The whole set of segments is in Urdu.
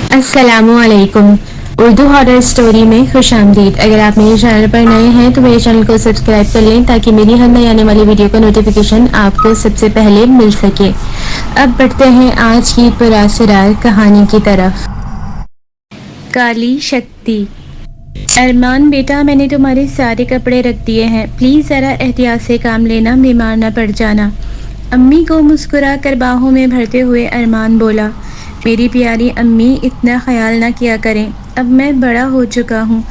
السلام علیکم۔ اردو ہارر سٹوری میں خوش آمدید۔ اگر آپ میرے چینل پر نئے ہیں تو میرے چینل کو سبسکرائب کر لیں تاکہ میری ہر نئی آنے والی ویڈیو کا نوٹیفیکیشن آپ کو سب سے پہلے مل سکے۔ اب بڑھتے ہیں آج کی پراسرار کہانی کی طرف۔ کالی شکتی۔ ارمان بیٹا، میں نے تمہارے سارے کپڑے رکھ دیے ہیں، پلیز ذرا احتیاط سے کام لینا، بیمار نہ پڑ جانا۔ امی کو مسکرا کر باہوں میں بھرتے ہوئے ارمان بولا، میری پیاری امی، اتنا خیال نہ کیا کریں، اب میں بڑا ہو چکا ہوں،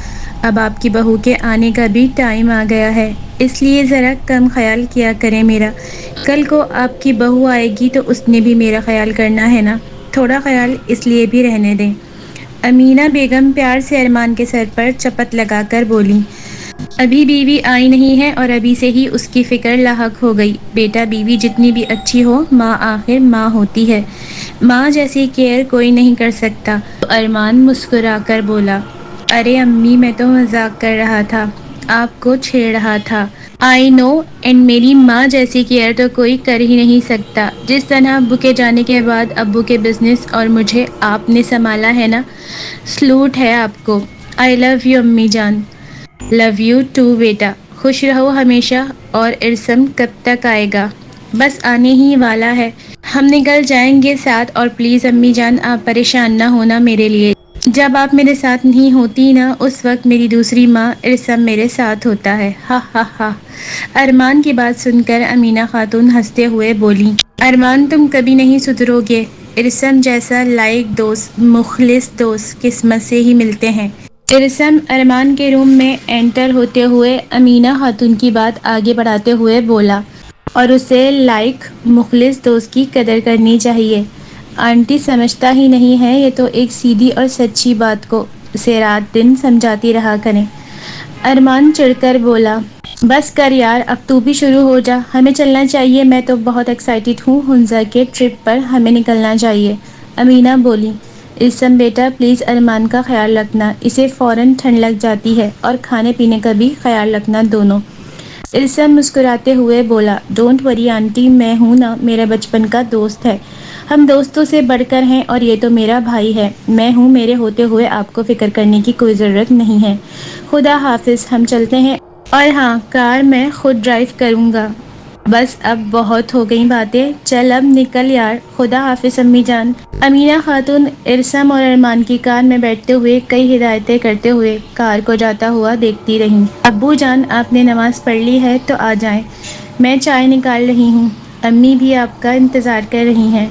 اب آپ کی بہو کے آنے کا بھی ٹائم آ گیا ہے، اس لیے ذرا کم خیال کیا کریں میرا، کل کو آپ کی بہو آئے گی تو اس نے بھی میرا خیال کرنا ہے نا، تھوڑا خیال اس لیے بھی رہنے دیں۔ امینہ بیگم پیار سے ارمان کے سر پر چپت لگا کر بولی، ابھی بیوی آئی نہیں ہے اور ابھی سے ہی اس کی فکر لاحق ہو گئی۔ بیٹا، بیوی جتنی بھی اچھی ہو، ماں آخر ماں ہوتی ہے، ماں جیسی کیئر کوئی نہیں کر سکتا۔ تو ارمان مسکرا کر بولا، ارے امی، میں تو مذاق کر رہا تھا، آپ کو چھیڑ رہا تھا۔ آئی نو، اینڈ میری ماں جیسی کیئر تو کوئی کر ہی نہیں سکتا، جس طرح ابو کے جانے کے بعد ابو کے بزنس اور مجھے آپ نے سنبھالا ہے نا، سلوٹ ہے آپ کو۔ آئی لو یو امی جان۔ لو یو ٹو بیٹا، خوش رہو ہمیشہ۔ اور ارسم کب تک آئے گا؟ بس آنے ہی والا ہے، ہم نکل جائیں گے ساتھ، اور پلیز امی جان آپ پریشان نہ ہونا میرے لیے، جب آپ میرے ساتھ نہیں ہوتی نا، اس وقت میری دوسری ماں ارسم میرے ساتھ ہوتا ہے، ہا ہا ہا۔ ارمان کی بات سن کر امینہ خاتون ہنستے ہوئے بولی، ارمان تم کبھی نہیں سدھرو گے، ارسم جیسا لائق دوست، مخلص دوست قسمت سے ہی ملتے ہیں۔ ارسم ارمان کے روم میں انٹر ہوتے ہوئے امینہ خاتون کی بات آگے بڑھاتے ہوئے بولا، اور اسے لائق مخلص دوست کی قدر کرنی چاہیے، آنٹی سمجھتا ہی نہیں ہے، یہ تو ایک سیدھی اور سچی بات کو اسے رات دن سمجھاتی رہا کریں۔ ارمان چڑھ کر بولا، بس کر یار، اب تو بھی شروع ہو جا، ہمیں چلنا چاہیے، میں تو بہت ایکسائٹڈ ہوں، ہنزا کے ٹرپ پر ہمیں نکلنا چاہیے۔ امینہ بولی، ارسم بیٹا پلیز ارمان کا خیال رکھنا، اسے فوراً ٹھنڈ لگ جاتی ہے، اور کھانے پینے کا بھی خیال رکھنا دونوں۔ ارسم مسکراتے ہوئے بولا، ڈونٹ وری آنٹی، میں ہوں نا، میرا بچپن کا دوست ہے، ہم دوستوں سے بڑھ کر ہیں، اور یہ تو میرا بھائی ہے، میں ہوں، میرے ہوتے ہوئے آپ کو فکر کرنے کی کوئی ضرورت نہیں ہے، خدا حافظ، ہم چلتے ہیں، اور ہاں، کار میں خود ڈرائیو کروں گا۔ بس اب بہت ہو گئی باتیں، چل اب نکل یار، خدا حافظ امی جان۔ امینہ خاتون ارسم اور ارمان کی کار میں بیٹھتے ہوئے کئی ہدایتیں کرتے ہوئے کار کو جاتا ہوا دیکھتی رہیں۔ ابو جان، آپ نے نماز پڑھ لی ہے تو آ جائیں، میں چائے نکال رہی ہوں، امی بھی آپ کا انتظار کر رہی ہیں۔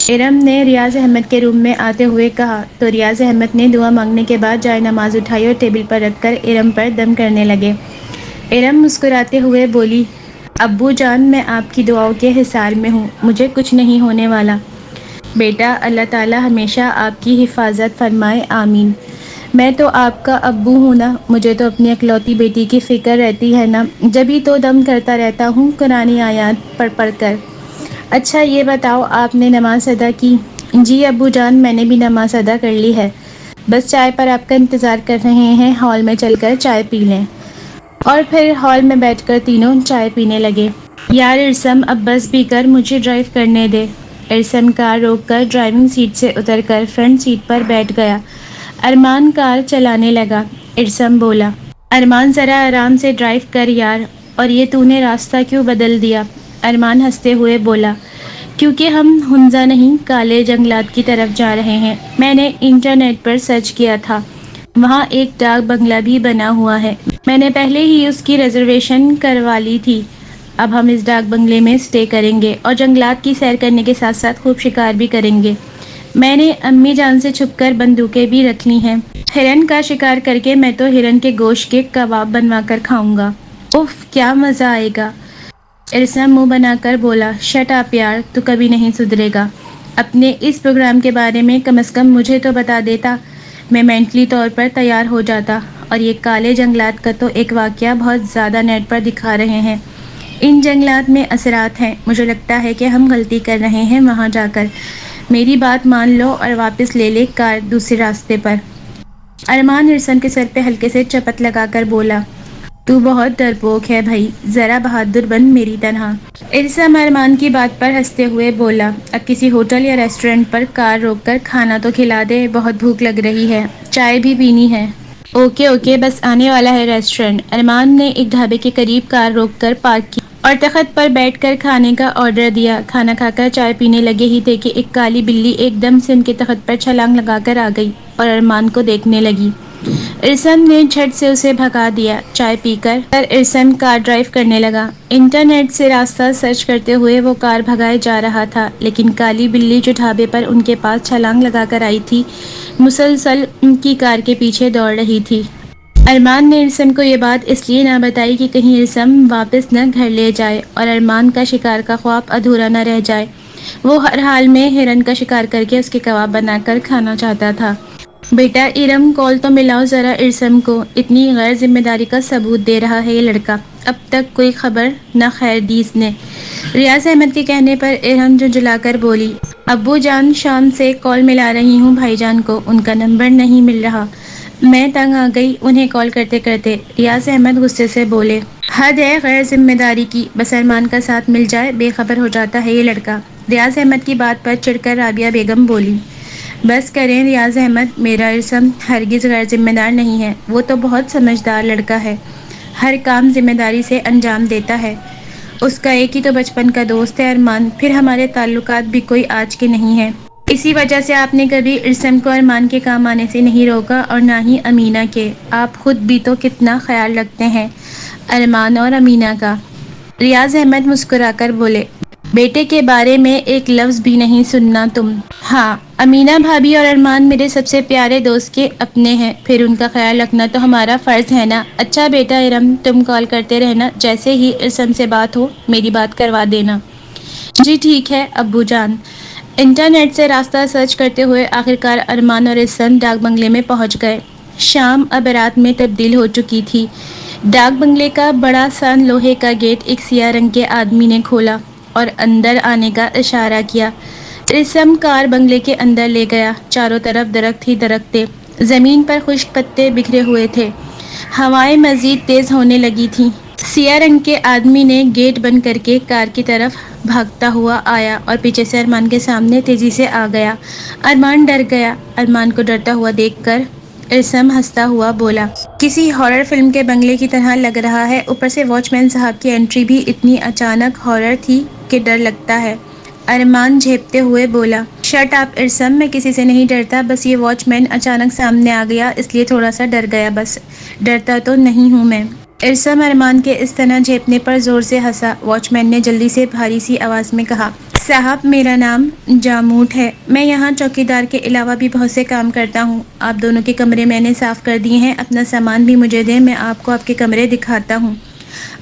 ارم نے ریاض احمد کے روم میں آتے ہوئے کہا تو ریاض احمد نے دعا مانگنے کے بعد جائے نماز اٹھائی اور ٹیبل پر رکھ کر ارم پر دم کرنے لگے۔ ارم مسکراتے ہوئے بولی، ابو جان، میں آپ کی دعاؤں کے حصار میں ہوں، مجھے کچھ نہیں ہونے والا۔ بیٹا، اللہ تعالی ہمیشہ آپ کی حفاظت فرمائے، آمین۔ میں تو آپ کا ابو ہوں نا، مجھے تو اپنی اکلوتی بیٹی کی فکر رہتی ہے نا، جبھی تو دم کرتا رہتا ہوں قرآنی آیات پڑھ پڑھ کر۔ اچھا یہ بتاؤ، آپ نے نماز ادا کی؟ جی ابو جان، میں نے بھی نماز ادا کر لی ہے، بس چائے پر آپ کا انتظار کر رہے ہیں، ہال میں چل کر چائے پی لیں۔ اور پھر ہال میں بیٹھ کر تینوں چائے پینے لگے۔ یار ارسم، اب بس بھی کر، مجھے ڈرائیو کرنے دے۔ ارسم کار روک کر ڈرائیونگ سیٹ سے اتر کر فرنٹ سیٹ پر بیٹھ گیا۔ ارمان کار چلانے لگا۔ ارسم بولا، ارمان ذرا آرام سے ڈرائیو کر یار، اور یہ تو نے راستہ کیوں بدل دیا؟ ارمان ہنستے ہوئے بولا، کیونکہ ہم ہنزا نہیں، کالے جنگلات کی طرف جا رہے ہیں، میں نے انٹرنیٹ پر سرچ کیا تھا، وہاں ایک ڈاک بنگلہ بھی بنا ہوا ہے، میں نے پہلے ہی اس کی ریزرویشن کروا لی تھی، اب ہم اس ڈاک بنگلے میں اسٹے کریں گے، اور جنگلات کی سیر کرنے کے ساتھ ساتھ خوب شکار بھی کریں گے، میں نے امی جان سے چھپ کر بندوقیں بھی رکھ لی ہیں، ہرن کا شکار کر کے میں تو ہرن کے گوشت کے کباب بنوا کر کھاؤں گا، اف کیا مزہ آئے گا۔ ارسم منہ بنا کر بولا، شٹ اپ یار، تو کبھی نہیں سدھرے گا، اپنے اس پروگرام کے بارے میں کم از کم مجھے تو بتا دیتا، میں مینٹلی طور پر تیار ہو جاتا، اور یہ کالے جنگلات کا تو ایک واقعہ بہت زیادہ نیٹ پر دکھا رہے ہیں، ان جنگلات میں اثرات ہیں، مجھے لگتا ہے کہ ہم غلطی کر رہے ہیں وہاں جا کر، میری بات مان لو اور واپس لے لے کار دوسرے راستے پر۔ ارمان ارسم کے سر پہ ہلکے سے چپت لگا کر بولا، تو بہت ڈرپوک ہے بھائی، ذرا بہادر بن میری طرح۔ ارسم ارمان کی بات پر ہنستے ہوئے بولا، اب کسی ہوٹل یا ریسٹورینٹ پر کار روک کر کھانا تو کھلا دے، بہت بھوک لگ رہی ہے، چائے بھی پینی ہے۔ اوکے اوکے، بس آنے والا ہے ریسٹورینٹ۔ ارمان نے ایک ڈھابے کے قریب کار روک کر پارک کی اور تخت پر بیٹھ کر کھانے کا آرڈر دیا۔ کھانا کھا کر چائے پینے لگے ہی تھے کہ ایک کالی بلی ایک دم سے ان کے تخت پر چھلانگ لگا کر آ گئی اور ارمان کو دیکھنے لگی۔ ارسم نے جھٹ سے اسے بھگا دیا۔ چائے پی کر ارسم کار ڈرائیو کرنے لگا۔ انٹرنیٹ سے راستہ سرچ کرتے ہوئے وہ کار بھگائے جا رہا تھا، لیکن کالی بلی جو ڈھابے پر ان کے پاس چھلانگ لگا کر آئی تھی، مسلسل ان کی کار کے پیچھے دوڑ رہی تھی۔ ارمان نے ارسم کو یہ بات اس لیے نہ بتائی کہ کہیں ارسم واپس نہ گھر لے جائے اور ارمان کا شکار کا خواب ادھورا نہ رہ جائے۔ وہ ہر حال میں ہرن کا شکار کر کے اس کے کباب بنا کر کھانا چاہتا تھا۔ بیٹا ارم، کال تو ملاؤ ذرا ارسم کو، اتنی غیر ذمہ داری کا ثبوت دے رہا ہے یہ لڑکا، اب تک کوئی خبر نہ خیر دی اس نے۔ ریاض احمد کے کہنے پر ارم جھنجھلا کر بولی، ابو جان شام سے کال ملا رہی ہوں بھائی جان کو، ان کا نمبر نہیں مل رہا، میں تنگ آ گئی انہیں کال کرتے کرتے۔ ریاض احمد غصے سے بولے، حد ہے غیر ذمہ داری کی، بس ارمان کا ساتھ مل جائے بے خبر ہو جاتا ہے یہ لڑکا۔ ریاض احمد کی بات پر چڑھ کر رابعہ بیگم بولی، بس کریں ریاض احمد، میرا ارسم ہرگز غیر ذمہ دار نہیں ہے، وہ تو بہت سمجھدار لڑکا ہے، ہر کام ذمہ داری سے انجام دیتا ہے، اس کا ایک ہی تو بچپن کا دوست ہے ارمان، پھر ہمارے تعلقات بھی کوئی آج کے نہیں ہیں، اسی وجہ سے آپ نے کبھی ارسم کو ارمان کے کام آنے سے نہیں روکا اور نہ ہی امینہ کے، آپ خود بھی تو کتنا خیال رکھتے ہیں ارمان اور امینہ کا۔ ریاض احمد مسکرا کر بولے، بیٹے کے بارے میں ایک لفظ بھی نہیں سننا تم۔ ہاں، امینہ بھابھی اور ارمان میرے سب سے پیارے دوست کے اپنے ہیں، پھر ان کا خیال رکھنا تو ہمارا فرض ہے نا۔ اچھا بیٹا ارم، تم کال کرتے رہنا، جیسے ہی ارسم سے بات ہو میری بات کروا دینا۔ جی ٹھیک ہے ابو جان۔ انٹرنیٹ سے راستہ سرچ کرتے ہوئے آخرکار ارمان اور ارسم ڈاک بنگلے میں پہنچ گئے۔ شام اب رات میں تبدیل ہو چکی تھی۔ ڈاک بنگلے کا بڑا سا لوہے کا گیٹ ایک سیاہ رنگ کے آدمی نے کھولا اور اندر آنے کا اشارہ کیا۔ ارسم کار بنگلے کے اندر لے گیا۔ چاروں طرف درخت ہی درخت تھے، زمین پر خشک پتے بکھرے ہوئے تھے، ہوائیں مزید تیز ہونے لگی تھیں۔ سیاہ رنگ کے آدمی نے گیٹ بند کر کے کار کی طرف بھاگتا ہوا آیا اور پیچھے سے ارمان کے سامنے تیزی سے آ گیا۔ ارمان ڈر گیا۔ ارمان کو ڈرتا ہوا دیکھ کر ارسم ہنستا ہوا بولا، کسی ہارر فلم کے بنگلے کی طرح لگ رہا ہے، اوپر سے واچ مین صاحب کی انٹری بھی اتنی اچانک ہارر تھی کہ ڈر لگتا ہے۔ ارمان جھیپتے ہوئے بولا، شٹ اپ ارسم، میں کسی سے نہیں ڈرتا، بس یہ واچ مین اچانک سامنے آ گیا اس لیے تھوڑا سا ڈر گیا، بس ڈرتا تو نہیں ہوں میں۔ ارسم ارمان کے اس طرح جھیپنے پر زور سے ہنسا۔ واچ مین نے جلدی سے بھاری سی آواز میں کہا، صاحب میرا نام جاموٹ ہے، میں یہاں چوکیدار کے علاوہ بھی بہت سے کام کرتا ہوں، آپ دونوں کے کمرے میں نے صاف کر دیے ہیں، اپنا سامان بھی مجھے دیں، میں آپ کو آپ کے کمرے دکھاتا ہوں،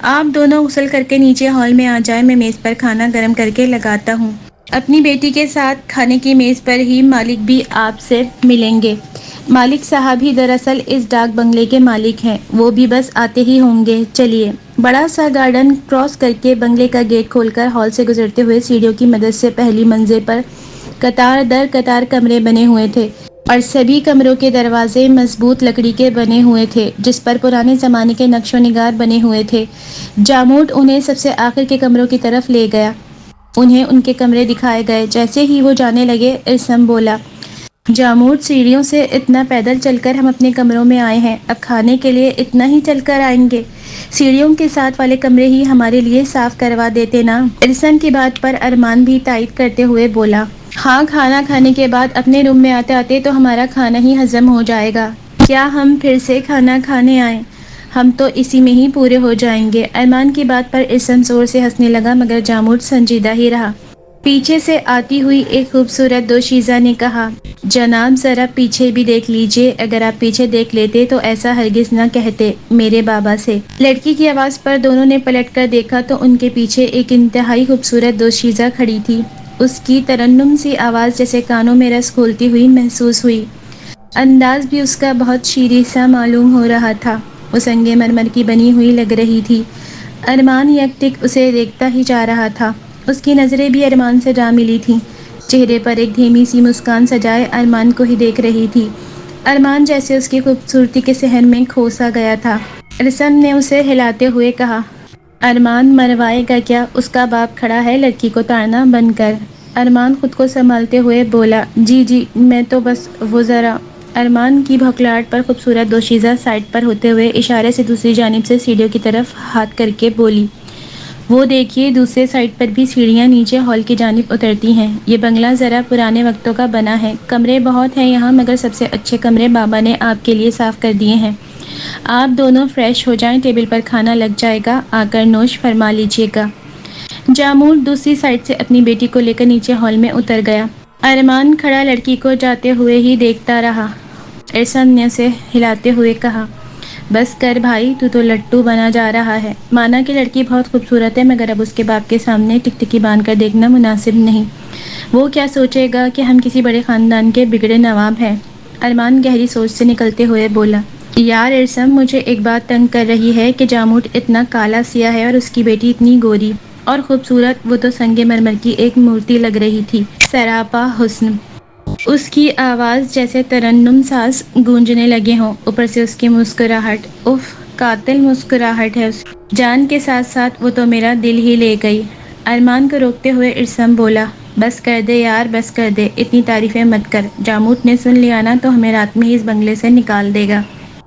آپ دونوں غسل کر کے نیچے ہال میں آ جائیں، میں میز پر کھانا گرم کر کے لگاتا ہوں۔ اپنی بیٹی کے ساتھ کھانے کی میز پر ہی مالک بھی آپ سے ملیں گے۔ مالک صاحب ہی دراصل اس ڈاک بنگلے کے مالک ہیں، وہ بھی بس آتے ہی ہوں گے۔ چلیے۔ بڑا سا گارڈن کراس کر کے بنگلے کا گیٹ کھول کر ہال سے گزرتے ہوئے سیڑھیوں کی مدد سے پہلی منزل پر قطار در قطار کمرے بنے ہوئے تھے اور سبھی کمروں کے دروازے مضبوط لکڑی کے بنے ہوئے تھے جس پر پرانے زمانے کے نقش و نگار بنے ہوئے تھے۔ جاموٹ انہیں سب سے آخر کے کمروں کی طرف لے گیا۔ انہیں ان کے کمرے دکھائے گئے۔ جیسے ہی وہ جانے لگے ارسم بولا، جاموٹ، سیڑھیوں سے اتنا پیدل چل کر ہم اپنے کمروں میں آئے ہیں، اب کھانے کے لیے اتنا ہی چل کر آئیں گے؟ سیڑھیوں کے ساتھ والے کمرے ہی ہمارے لیے صاف کروا دیتے نا۔ ارسم کی بات پر ارمان بھی تائید کرتے ہوئے بولا، ہاں، کھانا کھانے کے بعد اپنے روم میں آتے آتے تو ہمارا کھانا ہی ہضم ہو جائے گا، کیا ہم پھر سے کھانا کھانے آئیں؟ ہم تو اسی میں ہی پورے ہو جائیں گے۔ ارمان کی بات پر ارسم زور سے ہنسنے لگا مگر جاموٹ سنجیدہ ہی رہا۔ پیچھے سے آتی ہوئی ایک خوبصورت دوشیزہ نے کہا، جناب ذرا پیچھے بھی دیکھ لیجئے، اگر آپ پیچھے دیکھ لیتے تو ایسا ہرگز نہ کہتے میرے بابا سے۔ لڑکی کی آواز پر دونوں نے پلٹ کر دیکھا تو ان کے پیچھے ایک انتہائی خوبصورت دوشیزہ کھڑی تھی۔ اس کی ترنم سی آواز جیسے کانوں میں رس گھولتی ہوئی محسوس ہوئی، انداز بھی اس کا بہت شیریں سا معلوم ہو رہا تھا۔ وہ سنگ مرمر کی بنی ہوئی لگ رہی تھی۔ ارمان یک ٹک اسے دیکھتا ہی جا رہا تھا۔ اس کی نظریں بھی ارمان سے جا ملی تھیں، چہرے پر ایک دھیمی سی مسکان سجائے ارمان کو ہی دیکھ رہی تھی۔ ارمان جیسے اس کی خوبصورتی کے سحر میں کھو سا گیا تھا۔ رسم نے اسے ہلاتے ہوئے کہا، ارمان مروائے گا کیا؟ اس کا باپ کھڑا ہے لڑکی کو تاڑنا بند کر۔ ارمان خود کو سنبھالتے ہوئے بولا، جی میں تو بس وہ ذرا۔ ارمان کی بھوکلاہٹ پر خوبصورت دوشیزہ سائڈ پر ہوتے ہوئے اشارے سے دوسری جانب سے سیڑھیوں کی طرف ہاتھ کر کے بولی، وہ دیکھیے دوسرے سائڈ پر بھی سیڑھیاں نیچے ہال کی جانب اترتی ہیں۔ یہ بنگلہ ذرا پرانے وقتوں کا بنا ہے، کمرے بہت ہیں یہاں مگر سب سے اچھے کمرے بابا نے آپ کے لیے صاف کر دیے ہیں۔ آپ دونوں فریش ہو جائیں، ٹیبل پر کھانا لگ جائے گا، آ کر نوش فرما لیجیے گا۔ جامور دوسری سائڈ سے اپنی بیٹی کو لے کر نیچے ہال میں اتر گیا۔ ارمان کھڑا لڑکی کو جاتے ہوئے ہی دیکھتا رہا۔ ارسم نے اسے ہلاتے ہوئے کہا، بس کر بھائی، تو لٹو بنا جا رہا ہے۔ مانا کہ لڑکی بہت خوبصورت ہے مگر اب اس کے باپ کے سامنے ٹکٹکی باندھ کر دیکھنا مناسب نہیں۔ وہ کیا سوچے گا کہ ہم کسی بڑے خاندان کے بگڑے نواب ہیں۔ ارمان گہری سوچ سے نکلتے ہوئے بولا، یار ارسم، مجھے ایک بات تنگ کر رہی ہے کہ جاموٹ اتنا کالا سیاہ ہے اور اس کی بیٹی اتنی گوری اور خوبصورت، وہ تو سنگ مرمر کی ایک مورتی لگ رہی تھی، سراپا حسن۔ اس کی آواز جیسے ترنم ساز گونجنے لگے ہوں، اوپر سے اس کی مسکراہٹ، اف، قاتل مسکراہٹ ہے اس کی۔ جان کے ساتھ ساتھ وہ تو میرا دل ہی لے گئی۔ ارمان کو روکتے ہوئے ارسم بولا، بس کر دے یار، بس کر دے، اتنی تعریفیں مت کر، جاموٹ نے سن لیا نا تو ہمیں رات میں ہی اس بنگلے سے نکال دے گا۔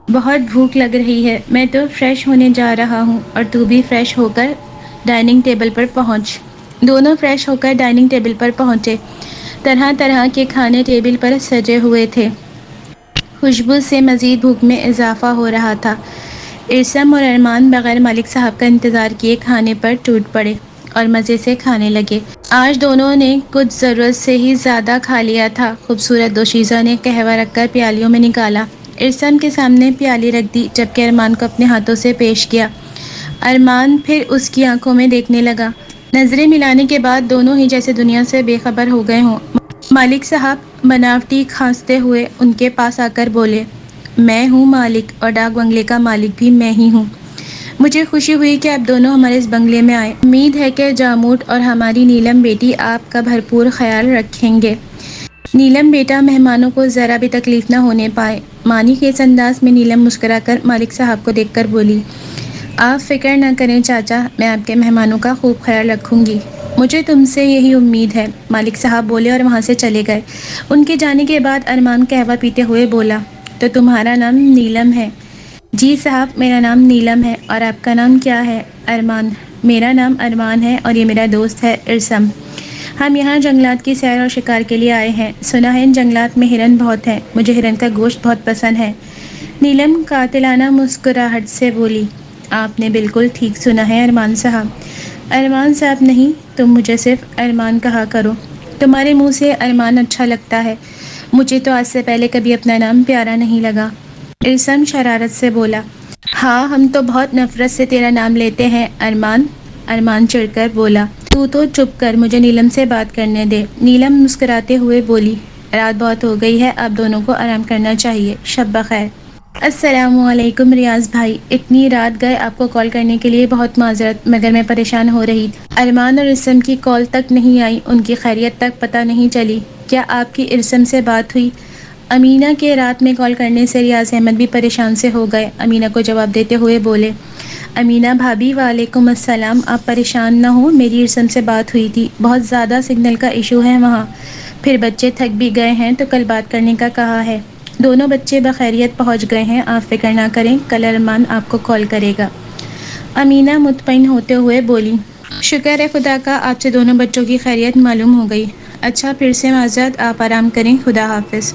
بہت بھوک لگ رہی ہے، میں تو فریش ہونے جا رہا ہوں اور تو بھی فریش ہو کر ڈائننگ ٹیبل پر پہنچ۔ دونوں فریش ہو کر ڈائننگ ٹیبل پر پہنچے۔ طرح طرح کے کھانے ٹیبل پر سجے ہوئے تھے، خوشبو سے مزید بھوک میں اضافہ ہو رہا تھا۔ ارسم اور ارمان بغیر مالک صاحب کا انتظار کیے کھانے پر ٹوٹ پڑے اور مزے سے کھانے لگے۔ آج دونوں نے کچھ ضرورت سے ہی زیادہ کھا لیا تھا۔ خوبصورت دوشیزہ نے قہوہ رکھ کر پیالیوں میں نکالا، ارسم کے سامنے پیالی رکھ دی جبکہ ارمان کو اپنے ہاتھوں سے پیش کیا۔ ارمان پھر اس کی آنکھوں میں دیکھنے لگا۔ نظریں ملانے کے بعد دونوں ہی جیسے دنیا سے بے خبر ہو گئے ہوں۔ مالک صاحب بناوٹی کھانستے ہوئے ان کے پاس آ کر بولے، میں ہوں مالک، اور ڈاک بنگلے کا مالک بھی میں ہی ہوں۔ مجھے خوشی ہوئی کہ آپ دونوں ہمارے اس بنگلے میں آئے۔ امید ہے کہ جاموٹ اور ہماری نیلم بیٹی آپ کا بھرپور خیال رکھیں گے۔ نیلم بیٹا مہمانوں کو ذرا بھی تکلیف نہ ہونے پائے۔ مانی کے اس انداز میں نیلم مسکرا کر مالک صاحب کو دیکھ کر بولی، آپ فکر نہ کریں چاچا، میں آپ کے مہمانوں کا خوب خیال رکھوں گی۔ مجھے تم سے یہی امید ہے، مالک صاحب بولے اور وہاں سے چلے گئے۔ ان کے جانے کے بعد ارمان قہوہ پیتے ہوئے بولا، تو تمہارا نام نیلم ہے؟ جی صاحب، میرا نام نیلم ہے، اور آپ کا نام کیا ہے؟ ارمان۔ میرا نام ارمان ہے اور یہ میرا دوست ہے ارسم۔ ہم یہاں جنگلات کی سیر اور شکار کے لیے آئے ہیں، سنا ہے ان جنگلات میں ہرن بہت ہیں، مجھے ہرن کا گوشت بہت پسند ہے۔ نیلم قاتلانہ مسکراہٹ سے بولی، آپ نے بالکل ٹھیک سنا ہے ارمان صاحب۔ ارمان صاحب نہیں، تم مجھے صرف ارمان کہا کرو، تمہارے منہ سے ارمان اچھا لگتا ہے، مجھے تو آج سے پہلے کبھی اپنا نام پیارا نہیں لگا۔ ارسم شرارت سے بولا، ہاں ہم تو بہت نفرت سے تیرا نام لیتے ہیں ارمان۔ ارمان چڑھ کر بولا، تو چپ کر، مجھے نیلم سے بات کرنے دے۔ نیلم مسکراتے ہوئے بولی، رات بہت ہو گئی ہے، آپ دونوں کو آرام کرنا چاہیے، شب بخیر۔ السلام علیکم ریاض بھائی، اتنی رات گئے آپ کو کال کرنے کے لیے بہت معذرت، مگر میں پریشان ہو رہی تھی۔ ارمان اور ارسم کی کال تک نہیں آئی، ان کی خیریت تک پتہ نہیں چلی۔ کیا آپ کی ارسم سے بات ہوئی؟ امینہ کے رات میں کال کرنے سے ریاض احمد بھی پریشان سے ہو گئے۔ امینہ کو جواب دیتے ہوئے بولے، امینہ بھابھی وعلیکم السلام، آپ پریشان نہ ہوں، میری ارسم سے بات ہوئی تھی، بہت زیادہ سگنل کا ایشو ہے وہاں، پھر بچے تھک بھی گئے ہیں تو کل بات کرنے کا کہا ہے۔ دونوں بچے بخیریت پہنچ گئے ہیں، آپ فکر نہ کریں، کل ارمان آپ کو کال کرے گا۔ امینہ مطمئن ہوتے ہوئے بولی، شکر ہے خدا کا، آپ سے دونوں بچوں کی خیریت معلوم ہو گئی۔ اچھا پھر سے معذرت، آپ آرام کریں، خدا حافظ۔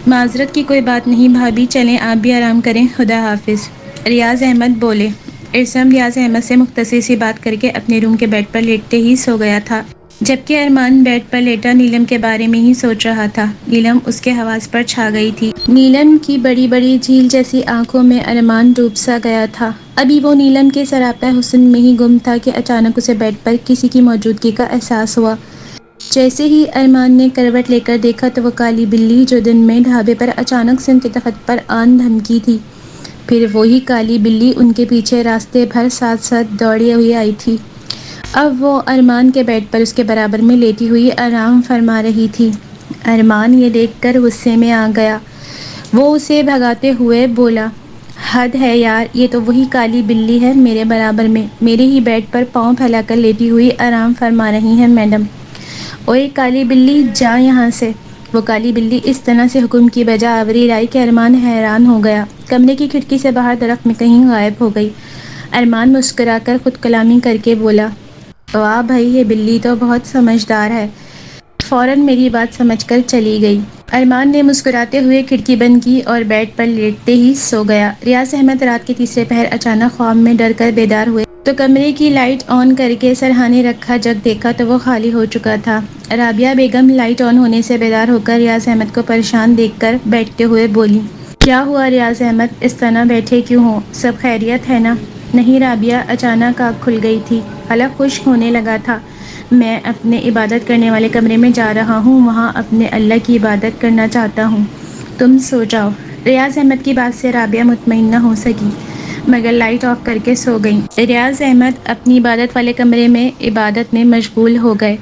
معذرت کی کوئی بات نہیں بھابھی، چلیں آپ بھی آرام کریں، خدا حافظ۔ ریاض احمد بولے۔ ارسم ریاض احمد سے مختصر سی بات کر کے اپنے روم کے بیڈ پر لیٹتے ہی سو گیا تھا، جبکہ ارمان بیڈ پر لیٹا نیلم کے بارے میں ہی سوچ رہا تھا۔ نیلم اس کے حواس پر چھا گئی تھی۔ نیلم کی بڑی بڑی جھیل جیسی آنکھوں میں ارمان ڈوب سا گیا تھا۔ ابھی وہ نیلم کے سراپا حسن میں ہی گم تھا کہ اچانک اسے بیڈ پر کسی کی موجودگی کا احساس ہوا۔ جیسے ہی ارمان نے کروٹ لے کر دیکھا تو وہ کالی بلی جو دن میں ڈھابے پر اچانک سے ان کے تخت پر آن دھمکی تھی، پھر وہی کالی بلی ان کے پیچھے راستے بھر ساتھ ساتھ دوڑی ہوئی آئی تھی۔ اب وہ ارمان کے بیڈ پر اس کے برابر میں لیٹی ہوئی آرام فرما رہی تھی۔ ارمان یہ دیکھ کر غصے میں آ گیا۔ وہ اسے بھگاتے ہوئے بولا، حد ہے یار، یہ تو وہی کالی بلی ہے میرے برابر میں، میرے ہی بیڈ پر پاؤں پھیلا کر لیٹی ہوئی آرام فرما رہی ہیں میڈم۔ اوئے کالی بلی جا یہاں سے۔ وہ کالی بلی اس طرح سے حکم کی بجا آوری لائی کہ ارمان حیران ہو گیا۔ کمرے کی کھڑکی سے باہر درخت میں کہیں غائب ہو گئی۔ ارمان مسکرا کر خود کلامی کر کے بولا، واہ بھائی، یہ بلی تو بہت سمجھدار ہے، فوراً میری بات سمجھ کر چلی گئی۔ ارمان نے مسکراتے ہوئے کھڑکی بند کی اور بیڈ پر لیٹتے ہی سو گیا۔ ریاض احمد رات کے تیسرے پہر اچانک خواب میں ڈر کر بیدار ہوئے تو کمرے کی لائٹ آن کر کے سرہانے رکھا جگ دیکھا تو وہ خالی ہو چکا تھا۔ رابعہ بیگم لائٹ آن ہونے سے بیدار ہو کر ریاض احمد کو پریشان دیکھ کر بیٹھتے ہوئے بولی، کیا ہوا ریاض احمد، اس طرح بیٹھے کیوں ہو، سب خیریت ہے نا؟ نہیں رابعہ، اچانک آنکھ کھل گئی تھی، حلق خشک ہونے لگا تھا، میں اپنے عبادت کرنے والے کمرے میں جا رہا ہوں، وہاں اپنے اللہ کی عبادت کرنا چاہتا ہوں، تم سو جاؤ۔ ریاض احمد کی بات سے رابعہ مطمئن نہ ہو سکی مگر لائٹ آف کر کے سو گئیں۔ ریاض احمد اپنی عبادت والے کمرے میں عبادت میں مشغول ہو گئے۔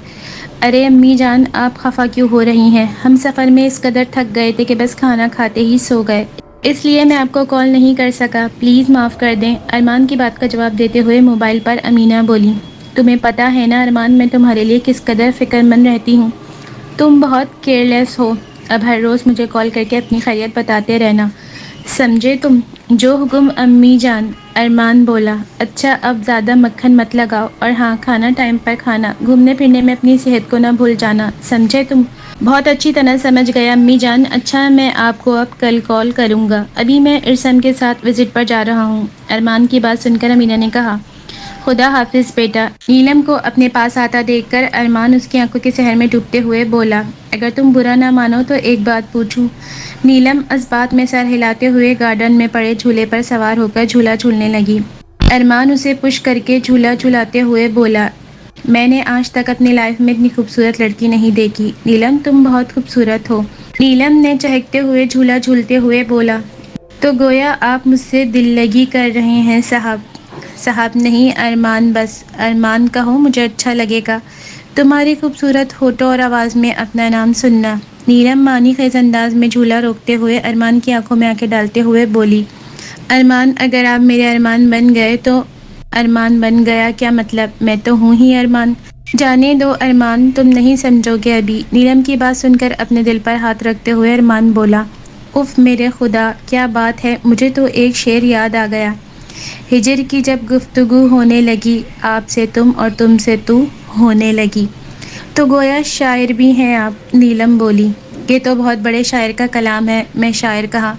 ارے امی جان، آپ خفا کیوں ہو رہی ہیں؟ ہم سفر میں اس قدر تھک گئے تھے کہ بس کھانا کھاتے ہی سو گئے، اس لیے میں آپ کو کال نہیں کر سکا، پلیز معاف کر دیں۔ ارمان کی بات کا جواب دیتے ہوئے موبائل پر امینہ بولی، تمہیں پتہ ہے نا ارمان، میں تمہارے لیے کس قدر فکر مند رہتی ہوں، تم بہت کیئرلیس ہو، اب ہر روز مجھے کال کر کے اپنی خیریت بتاتے رہنا، سمجھے تم؟ جو حکم امی جان۔ ارمان بولا، اچھا اب زیادہ مکھن مت لگاؤ، اور ہاں کھانا ٹائم پر کھانا، گھومنے پھرنے میں اپنی صحت کو نہ بھول جانا، سمجھے تم؟ بہت اچھی طرح سمجھ گیا امی جان، اچھا میں آپ کو اب کل کال کروں گا، ابھی میں ارسم کے ساتھ وزٹ پر جا رہا ہوں۔ ارمان کی بات سن کر امینہ نے کہا، خدا حافظ بیٹا۔ نیلم کو اپنے پاس آتا دیکھ کر ارمان اس کی آنکھوں کے سحر میں ڈوبتے ہوئے بولا، اگر تم برا نہ مانو تو ایک بات پوچھوں؟ نیلم اس بات میں سر ہلاتے ہوئے گارڈن میں پڑے جھولے پر سوار ہو کر جھولا جھولنے لگی۔ ارمان اسے پش کر کے جھولا جھلاتے ہوئے بولا، میں نے آج تک اپنی لائف میں اتنی خوبصورت لڑکی نہیں دیکھی، نیلم تم بہت خوبصورت ہو۔ نیلم نے چہکتے ہوئے جھولا جھولتے ہوئے بولا، تو گویا آپ مجھ سے دل لگی کر رہے ہیں صاحب۔ صاحب نہیں ارمان، بس ارمان کہو، مجھے اچھا لگے گا تمہاری خوبصورت ہونٹوں اور آواز میں اپنا نام سننا۔ نیلم معنی خیز انداز میں جھولا روکتے ہوئے ارمان کی آنکھوں میں آنکھیں ڈالتے ہوئے بولی، ارمان اگر آپ میرے ارمان بن گئے تو ارمان بن گیا کیا مطلب، میں تو ہوں ہی ارمان۔ جانے دو ارمان، تم نہیں سمجھو گے ابھی۔ نیلم کی بات سن کر اپنے دل پر ہاتھ رکھتے ہوئے ارمان بولا، اف میرے خدا کیا بات ہے، مجھے تو ایک شعر یاد آ گیا، ہجر کی جب گفتگو ہونے لگی، آپ سے تم اور تم سے تو ہونے لگی، تو گویا شاعر بھی ہیں آپ۔ نیلم بولی، یہ تو بہت بڑے شاعر کا کلام ہے، میں شاعر کہاں،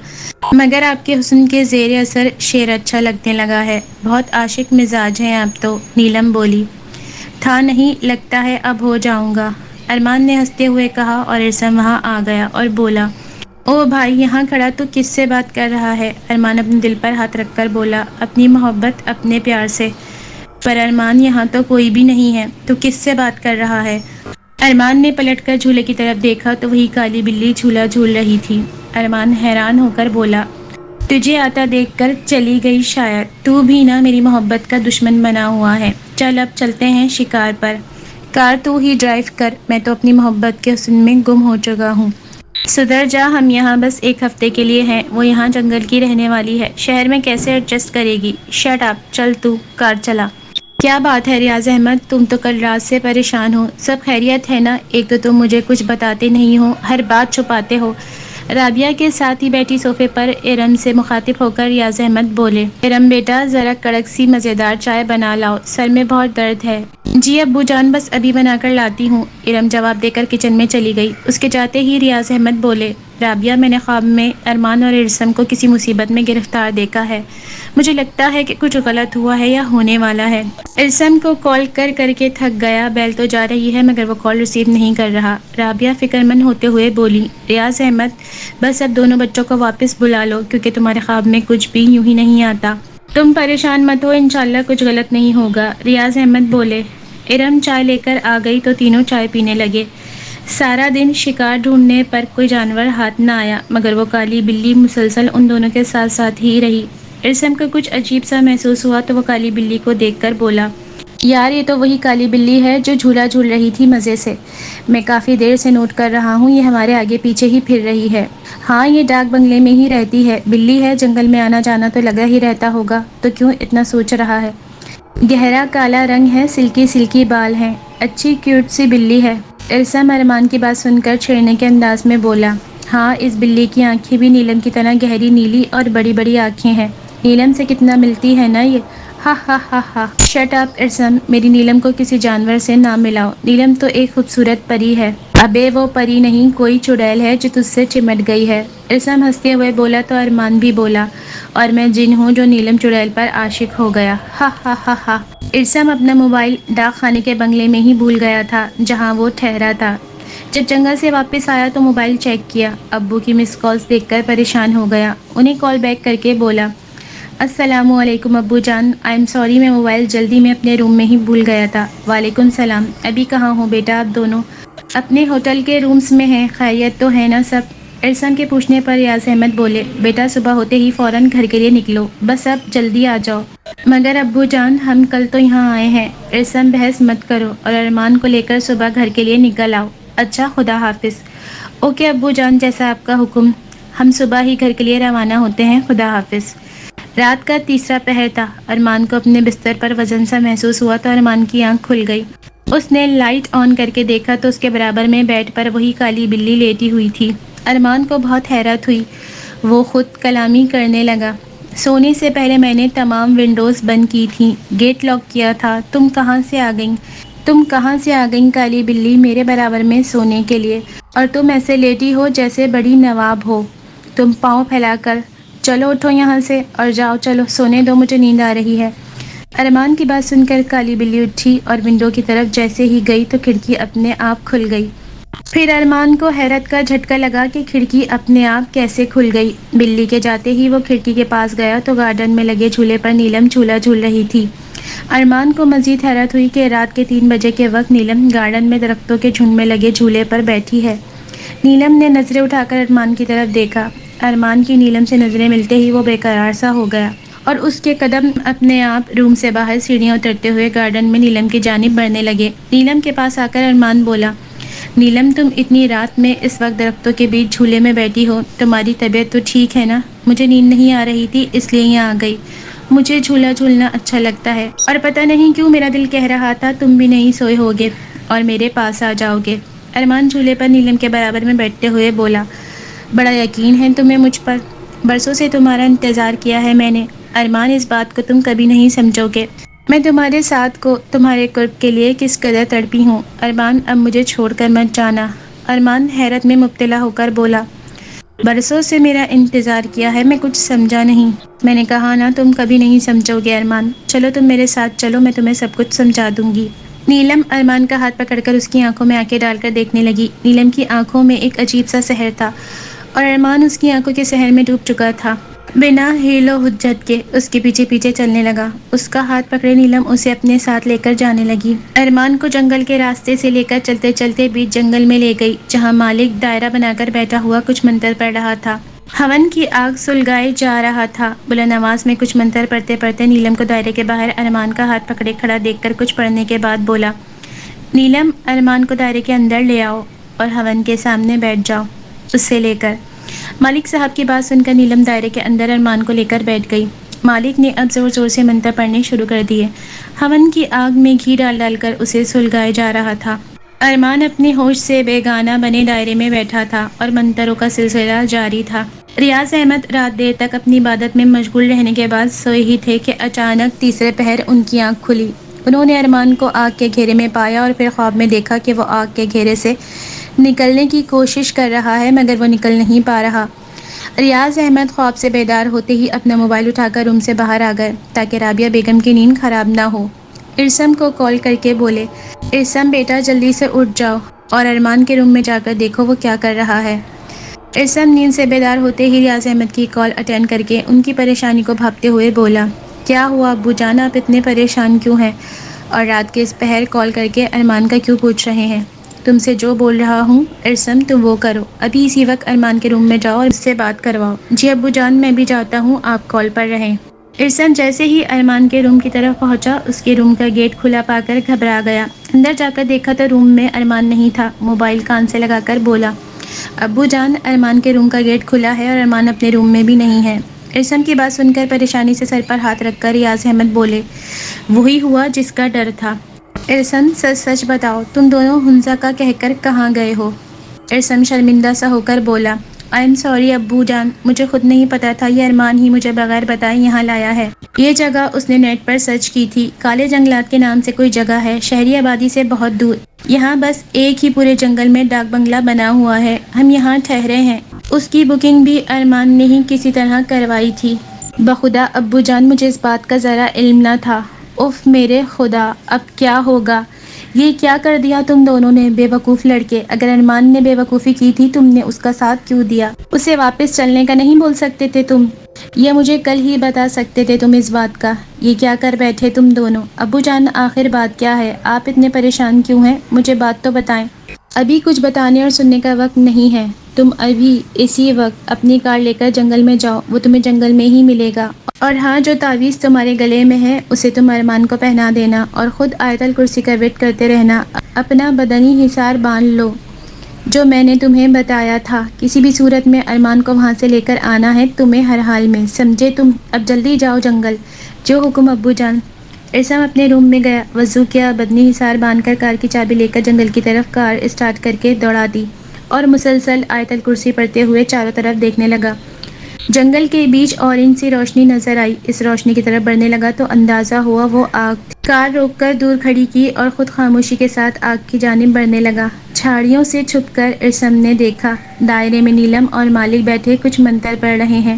مگر آپ کے حسن کے زیر اثر شعر اچھا لگنے لگا ہے، بہت عاشق مزاج ہیں آپ تو۔ نیلم بولی، تھا نہیں، لگتا ہے اب ہو جاؤں گا، ارمان نے ہنستے ہوئے کہا اور ارسم وہاں آ گیا اور بولا، او بھائی یہاں کھڑا تو کس سے بات کر رہا ہے؟ ارمان اپنے دل پر ہاتھ رکھ کر بولا، اپنی محبت اپنے پیار سے۔ پر ارمان یہاں تو کوئی بھی نہیں ہے، تو کس سے بات کر رہا ہے؟ ارمان نے پلٹ کر جھولے کی طرف دیکھا تو وہی کالی بلی جھولا جھول رہی تھی۔ ارمان حیران ہو کر بولا، تجھے آتا دیکھ کر چلی گئی شاید، تو بھی نہ میری محبت کا دشمن بنا ہوا ہے، چل اب چلتے ہیں شکار پر، کار تو ہی ڈرائیو کر، میں تو اپنی محبت کے حسن میں گم ہو چکا ہوں، سدھر جا، ہم یہاں بس ایک ہفتے کے لیے ہیں، وہ یہاں جنگل کی رہنے والی ہے، شہر میں کیسے ایڈجسٹ کرے گی، شٹ اپ، چل تو کار چلا۔ کیا بات ہے ریاض احمد، تم تو کل رات سے پریشان ہو، سب خیریت ہے نا؟ ایک تو تم مجھے کچھ بتاتے نہیں ہو، ہر بات چھپاتے ہو۔ رابعہ کے ساتھ ہی بیٹھی صوفے پر ارم سے مخاطب ہو کر ریاض احمد بولے، ارم بیٹا ذرا کڑک سی مزیدار چائے بنا لاؤ، سر میں بہت درد ہے۔ جی ابو جان، بس ابھی بنا کر لاتی ہوں، ارم جواب دے کر کچن میں چلی گئی۔ اس کے جاتے ہی ریاض احمد بولے، رابعہ میں نے خواب میں ارمان اور ارسم کو کسی مصیبت میں گرفتار دیکھا ہے، مجھے لگتا ہے کہ کچھ غلط ہوا ہے یا ہونے والا ہے۔ ارسم کو کال کر کر کے تھک گیا، بیل تو جا رہی ہے مگر وہ کال ریسیو نہیں کر رہا۔ رابعہ فکر مند ہوتے ہوئے بولی، ریاض احمد بس اب دونوں بچوں کو واپس بلا لو، کیونکہ تمہارے خواب میں کچھ بھی یوں ہی نہیں آتا، تم پریشان مت ہو، انشاءاللہ کچھ غلط نہیں ہوگا۔ ریاض احمد بولے۔ ارم چائے لے کر آ گئی تو تینوں چائے پینے لگے۔ سارا دن شکار ڈھونڈنے پر کوئی جانور ہاتھ نہ آیا مگر وہ کالی بلی مسلسل ان دونوں کے ساتھ ساتھ ہی رہی۔ ارسم کو کچھ عجیب سا محسوس ہوا تو وہ کالی بلی کو دیکھ کر بولا، یار یہ تو وہی کالی بلی ہے جو جھولا جھول رہی تھی مزے سے. میں کافی دیر سے نوٹ کر رہا ہوں، یہ ہمارے آگے پیچھے ہی پھر رہی ہے. ہاں یہ ڈاک بنگلے میں ہی رہتی ہے، بلی ہے، جنگل میں آنا جانا تو لگا ہی رہتا ہوگا، تو کیوں اتنا سوچ رہا ہے؟ گہرا کالا رنگ ہے، سلکی سلکی بال ہیں، اچھی کیوٹ سی بلی ہے. ارسم ارمان کی بات سن کر چھیڑنے کے انداز میں بولا. ہاں اس بلی کی آنکھیں بھی نیلم کی طرح گہری نیلی اور بڑی بڑی آنکھیں ہیں. نیلم سے کتنا ملتی ہے نا یہ. ہا ہا ہا ہا. شٹ اپ ارسم، میری نیلم کو کسی جانور سے نہ ملاؤ. نیلم تو ایک خوبصورت پری ہے. ابے وہ پری نہیں، کوئی چڑیل ہے جو تجھ سے چمٹ گئی ہے. ارسم ہنستے ہوئے بولا تو ارمان بھی بولا. اور میں جن ہوں جو نیلم چڑیل پر عاشق ہو گیا. ہا ہا ہا ہا. ارسم اپنا موبائل ڈاک خانے کے بنگلے میں ہی بھول گیا تھا جہاں وہ ٹھہرا تھا. جب جنگل سے واپس آیا تو موبائل چیک کیا. ابو کی مس کالز دیکھ کر پریشان ہو گیا. انہیں کال بیک کر کے بولا. السلام علیکم ابو جان، آئی ایم سوری میں موبائل جلدی میں اپنے روم میں ہی بھول گیا تھا. وعلیکم السلام. ابھی کہاں ہو بیٹا آپ دونوں؟ اپنے ہوٹل کے رومز میں ہیں. خیریت تو ہے نا سب؟ ارسم کے پوچھنے پر ریاض احمد بولے. بیٹا صبح ہوتے ہی فوراً گھر کے لیے نکلو، بس اب جلدی آ جاؤ. مگر ابو جان ہم کل تو یہاں آئے ہیں. ارسم بحث مت کرو اور ارمان کو لے کر صبح گھر کے لیے نکل آؤ. اچھا خدا حافظ. اوکے ابو جان جیسا آپ کا حکم. ہم صبح ہی گھر کے لیے روانہ ہوتے ہیں. خدا حافظ. رات کا تیسرا پہر تھا. ارمان کو اپنے بستر پر وزن سا محسوس ہوا تو ارمان کی آنکھ کھل گئی. اس نے لائٹ آن کر کے دیکھا تو اس کے برابر میں بیڈ پر وہی کالی بلی لیٹی ہوئی تھی. ارمان کو بہت حیرت ہوئی. وہ خود کلامی کرنے لگا. سونے سے پہلے میں نے تمام ونڈوز بند کی تھیں، گیٹ لاک کیا تھا. تم کہاں سے آ گئیں؟ تم کہاں سے آ گئیں کالی بلی میرے برابر میں سونے کے لیے؟ اور تم ایسے لیٹی ہو جیسے بڑی نواب ہو. تم پاؤں پھیلا کر. چلو اٹھو یہاں سے اور جاؤ، چلو سونے دو، مجھے نیند آ رہی ہے. ارمان کی بات سن کر کالی بلی اٹھی اور ونڈو کی طرف جیسے ہی گئی تو کھڑکی اپنے آپ کھل گئی. پھر ارمان کو حیرت کا جھٹکا لگا کہ کھڑکی اپنے آپ کیسے کھل گئی. بلی کے جاتے ہی وہ کھڑکی کے پاس گیا تو گارڈن میں لگے جھولے پر نیلم جھولا جھول رہی تھی. ارمان کو مزید حیرت ہوئی کہ رات کے 3 بجے کے وقت نیلم گارڈن میں درختوں کے جھنڈ میں لگے جھولے پر بیٹھی ہے. نیلم نے نظریں اٹھا کر ارمان کی طرف دیکھا. ارمان کی نیلم سے نظریں ملتے ہی وہ بے قرار سا ہو گیا اور اس کے قدم اپنے آپ روم سے باہر سیڑھیاں اترتے ہوئے گارڈن میں نیلم کی جانب بڑھنے لگے. نیلم کے پاس آ کر ارمان بولا. نیلم تم اتنی رات میں اس وقت درختوں کے بیچ جھولے میں بیٹھی ہو، تمہاری طبیعت تو ٹھیک ہے نا؟ مجھے نیند نہیں آ رہی تھی اس لیے یہاں آ گئی. مجھے جھولا جھولنا اچھا لگتا ہے اور پتہ نہیں کیوں میرا دل کہہ رہا تھا تم بھی نہیں سوئے ہوگے اور میرے پاس آ جاؤ گے. ارمان جھولے پر نیلم کے برابر میں بیٹھتے ہوئے بولا. بڑا یقین ہے تمہیں مجھ پر. برسوں سے تمہارا انتظار کیا ہے میں نے. ارمان اس بات کو تم کبھی نہیں سمجھو گے. میں تمہارے ساتھ کو تمہارے قرب کے لیے کس قدر تڑپی ہوں. ارمان اب مجھے چھوڑ کر مت جانا. ارمان حیرت میں مبتلا ہو کر بولا. برسوں سے میرا انتظار کیا ہے، میں کچھ سمجھا نہیں. میں نے کہا نا تم کبھی نہیں سمجھو گے ارمان. چلو تم میرے ساتھ چلو، میں تمہیں سب کچھ سمجھا دوں گی. نیلم ارمان کا ہاتھ پکڑ کر اس کی آنکھوں میں آنکھیں ڈال کر دیکھنے لگی. نیلم کی آنکھوں میں ایک عجیب سا سحر تھا اور ارمان اس کی آنکھوں کے سحر میں ڈوب چکا تھا. بنا حیل و حجت کے اس کے پیچھے پیچھے چلنے لگا. اس کا ہاتھ پکڑے نیلم اسے اپنے ساتھ لے کر جانے لگی. ارمان کو جنگل کے راستے سے لے کر چلتے چلتے بیچ جنگل میں لے گئی جہاں مالک دائرہ بنا کر بیٹھا ہوا کچھ منتر پڑھ رہا تھا. ہون کی آگ سلگائے جا رہا تھا. بلند آواز میں کچھ منتر پڑھتے پڑھتے نیلم کو دائرے کے باہر ارمان کا ہاتھ پکڑے کھڑا دیکھ کر کچھ پڑھنے کے بعد بولا. نیلم ارمان کو دائرے کے اندر لے آؤ اور ہون کے سامنے بیٹھ جاؤ اسے لے کر. مالک صاحب کی بات سن کر نیلم دائرے کے اندر ارمان کو لے کر بیٹھ گئی. مالک نے اب زور زور سے منتر پڑھنے شروع کر دیے. ہون کی آگ میں گھی ڈال ڈال کر اسے سلگایا جا رہا تھا. ارمان اپنے ہوش سے بیگانہ بنے دائرے میں بیٹھا تھا اور منتروں کا سلسلہ جاری تھا. ریاض احمد رات دیر تک اپنی عبادت میں مشغول رہنے کے بعد سوئے ہی تھے کہ اچانک تیسرے پہر ان کی آنکھ کھلی. انہوں نے ارمان کو آگ کے گھیرے میں پایا اور پھر خواب میں دیکھا کہ وہ آگ کے گھیرے سے نکلنے کی کوشش کر رہا ہے مگر وہ نکل نہیں پا رہا. ریاض احمد خواب سے بیدار ہوتے ہی اپنا موبائل اٹھا کر روم سے باہر آ گئے تاکہ رابعہ بیگم کی نیند خراب نہ ہو. ارسم کو کال کر کے بولے. ارسم بیٹا جلدی سے اٹھ جاؤ اور ارمان کے روم میں جا کر دیکھو وہ کیا کر رہا ہے. ارسم نیند سے بیدار ہوتے ہی ریاض احمد کی کال اٹینڈ کر کے ان کی پریشانی کو بھاپتے ہوئے بولا. کیا ہوا ابو جان، آپ اتنے پریشان کیوں ہیں اور رات کے اس پہر کال کر کے ارمان کا کیوں پوچھ رہے ہیں؟ تم سے جو بول رہا ہوں ارسم تم وہ کرو. ابھی اسی وقت ارمان کے روم میں جاؤ اور اس سے بات کرواؤ. جی ابو جان میں بھی جاتا ہوں، آپ کال پر رہیں. ارسم جیسے ہی ارمان کے روم کی طرف پہنچا اس کے روم کا گیٹ کھلا پا کر گھبرا گیا۔ اندر جا کر دیکھا تو روم میں ارمان نہیں تھا۔ موبائل کان سے لگا کر بولا، ابو جان، ارمان کے روم کا گیٹ کھلا ہے اور ارمان اپنے روم میں بھی نہیں ہے۔ ارسم کی بات سن کر پریشانی سے سر پر ہاتھ رکھ کر ریاض احمد بولے، وہی ہوا جس کا ڈر تھا۔ ارسم، سچ سچ بتاؤ، تم دونوں حنزہ کا کہہ کر کہاں گئے ہو؟ ارسم شرمندہ سا ہو کر بولا، آئی ایم سوری ابو جان، مجھے خود نہیں پتا تھا، یہ ارمان ہی مجھے بغیر بتائے یہاں لایا ہے۔ یہ جگہ اس نے نیٹ پر سرچ کی تھی، کالے جنگلات کے نام سے کوئی جگہ ہے، شہری آبادی سے بہت دور۔ یہاں بس ایک ہی پورے جنگل میں ڈاک بنگلہ بنا ہوا ہے، ہم یہاں ٹھہرے ہیں۔ اس کی بکنگ بھی ارمان نے ہی کسی طرح کروائی تھی۔ بخدا ابو جان، مجھے اس بات کا ذرا علم نہ تھا۔ اف میرے خدا، اب کیا ہوگا؟ یہ کیا کر دیا تم دونوں نے، بے وقوف لڑکے! اگر ارمان نے بے وقوفی کی تھی تم نے اس کا ساتھ کیوں دیا؟ اسے واپس چلنے کا نہیں بول سکتے تھے تم؟ یہ مجھے کل ہی بتا سکتے تھے تم اس بات کا۔ یہ کیا کر بیٹھے تم دونوں؟ ابو جان، آخر بات کیا ہے؟ آپ اتنے پریشان کیوں ہیں؟ مجھے بات تو بتائیں۔ ابھی کچھ بتانے اور سننے کا وقت نہیں ہے، تم ابھی اسی وقت اپنی کار لے کر جنگل میں جاؤ، وہ تمہیں جنگل میں ہی ملے گا۔ اور ہاں، جو تعویذ تمہارے گلے میں ہے اسے تم ارمان کو پہنا دینا اور خود آیت الکرسی کا ورد کرتے رہنا۔ اپنا بدنی حصار باندھ لو جو میں نے تمہیں بتایا تھا۔ کسی بھی صورت میں ارمان کو وہاں سے لے کر آنا ہے تمہیں، ہر حال میں، سمجھے تم؟ اب جلدی جاؤ جنگل۔ جو حکم ابو جان۔ ارسم اپنے روم میں گیا، وضو کیا، بدنی حصار باندھ کر کار کی چابی لے کر جنگل کی طرف کار اسٹارٹ کر کے دوڑا دی اور مسلسل آیت الکرسی پڑھتے ہوئے چاروں طرف دیکھنے لگا۔ جنگل کے بیچ اورنج سی روشنی نظر آئی، اس روشنی کی طرف بڑھنے لگا تو اندازہ ہوا وہ آگ تھی۔ کار روک کر دور کھڑی کی اور خود خاموشی کے ساتھ آگ کی جانب بڑھنے لگا۔ جھاڑیوں سے چھپ کر ارسم نے دیکھا، دائرے میں نیلم اور مالک بیٹھے کچھ منتر پڑھ رہے ہیں۔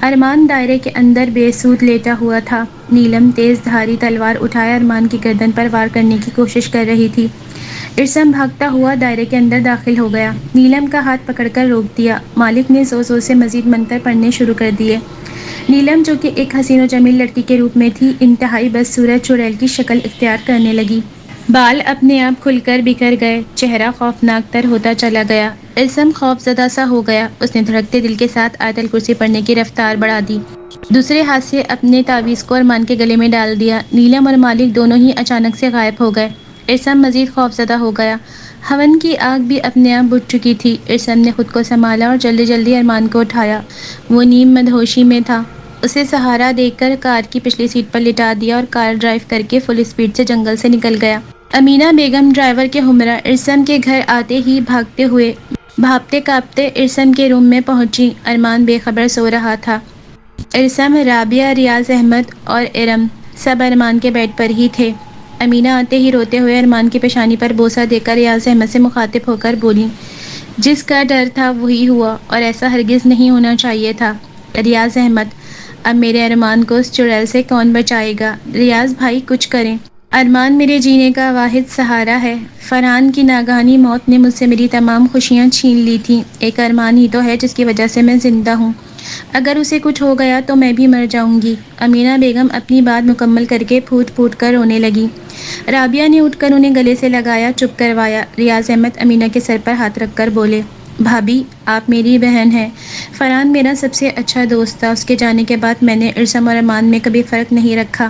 ارمان دائرے کے اندر بے سود لیٹا ہوا تھا۔ نیلم تیز دھاری تلوار اٹھائے ارمان کی گردن پر وار کرنے کی کوشش کر رہی تھی۔ ارسم بھاگتا ہوا دائرے کے اندر داخل ہو گیا، نیلم کا ہاتھ پکڑ کر روک دیا۔ مالک نے زور زور سے مزید منتر پڑھنے شروع کر دیے۔ نیلم، جو کہ ایک حسین و جمیل لڑکی کے روپ میں تھی، انتہائی بدصورت چڑیل کی شکل اختیار کرنے لگی۔ بال اپنے آپ کھل کر بکھر گئے، چہرہ خوفناک تر ہوتا چلا گیا۔ ارسم خوف زدہ سا ہو گیا، اس نے دھڑکتے دل کے ساتھ آیت الکرسی پڑھنے کی رفتار بڑھا دی۔ دوسرے ہاتھ سے اپنے تعویذ کو ارمان کے گلے میں ڈال دیا۔ نیلم اور مالک دونوں ہی اچانک سے غائب ہو گئے۔ ارسم مزید خوف زدہ ہو گیا۔ ہون کی آگ بھی اپنے آپ بجھ چکی تھی۔ ارسم نے خود کو سنبھالا اور جلدی جلدی ارمان کو اٹھایا۔ وہ نیم مدہوشی میں تھا۔ اسے سہارا دے کر کار کی پچھلی سیٹ پر لٹا دیا اور کار ڈرائیو کر کے فل اسپیڈ سے جنگل سے نکل گیا۔ امینہ بیگم ڈرائیور کے ہمراہ ارسم کے گھر آتے ہی بھاگتے ہوئے بھاپتے کانپتے ارسم کے روم میں پہنچی۔ ارمان بے خبر سو رہا تھا۔ ارسم، رابعہ، ریاض احمد اور ارم سب ارمان کے بیڈ پر ہی تھے۔ امینہ آتے ہی روتے ہوئے ارمان کی پیشانی پر بوسہ دے کر ریاض احمد سے مخاطب ہو کر بولی، جس کا ڈر تھا وہی ہوا اور ایسا ہرگز نہیں ہونا چاہیے تھا۔ ریاض احمد، اب میرے ارمان کو اس چڑیل سے کون بچائے گا؟ ریاض بھائی کچھ کریں۔ ارمان میرے جینے کا واحد سہارا ہے۔ فرحان کی ناگہانی موت نے مجھ سے میری تمام خوشیاں چھین لی تھیں۔ ایک ارمان ہی تو ہے جس کی وجہ سے میں زندہ ہوں، اگر اسے کچھ ہو گیا تو میں بھی مر جاؤں گی۔ امینہ بیگم اپنی بات مکمل کر کے پھوٹ پھوٹ کر رونے لگی۔ رابعہ نے اٹھ کر انہیں گلے سے لگایا، چپ کروایا۔ ریاض احمد امینہ کے سر پر ہاتھ رکھ کر بولے، بھابھی آپ میری بہن ہیں۔ فرحان میرا سب سے اچھا دوست تھا، اس کے جانے کے بعد میں نے ارسم اور ارمان میں کبھی فرق نہیں رکھا۔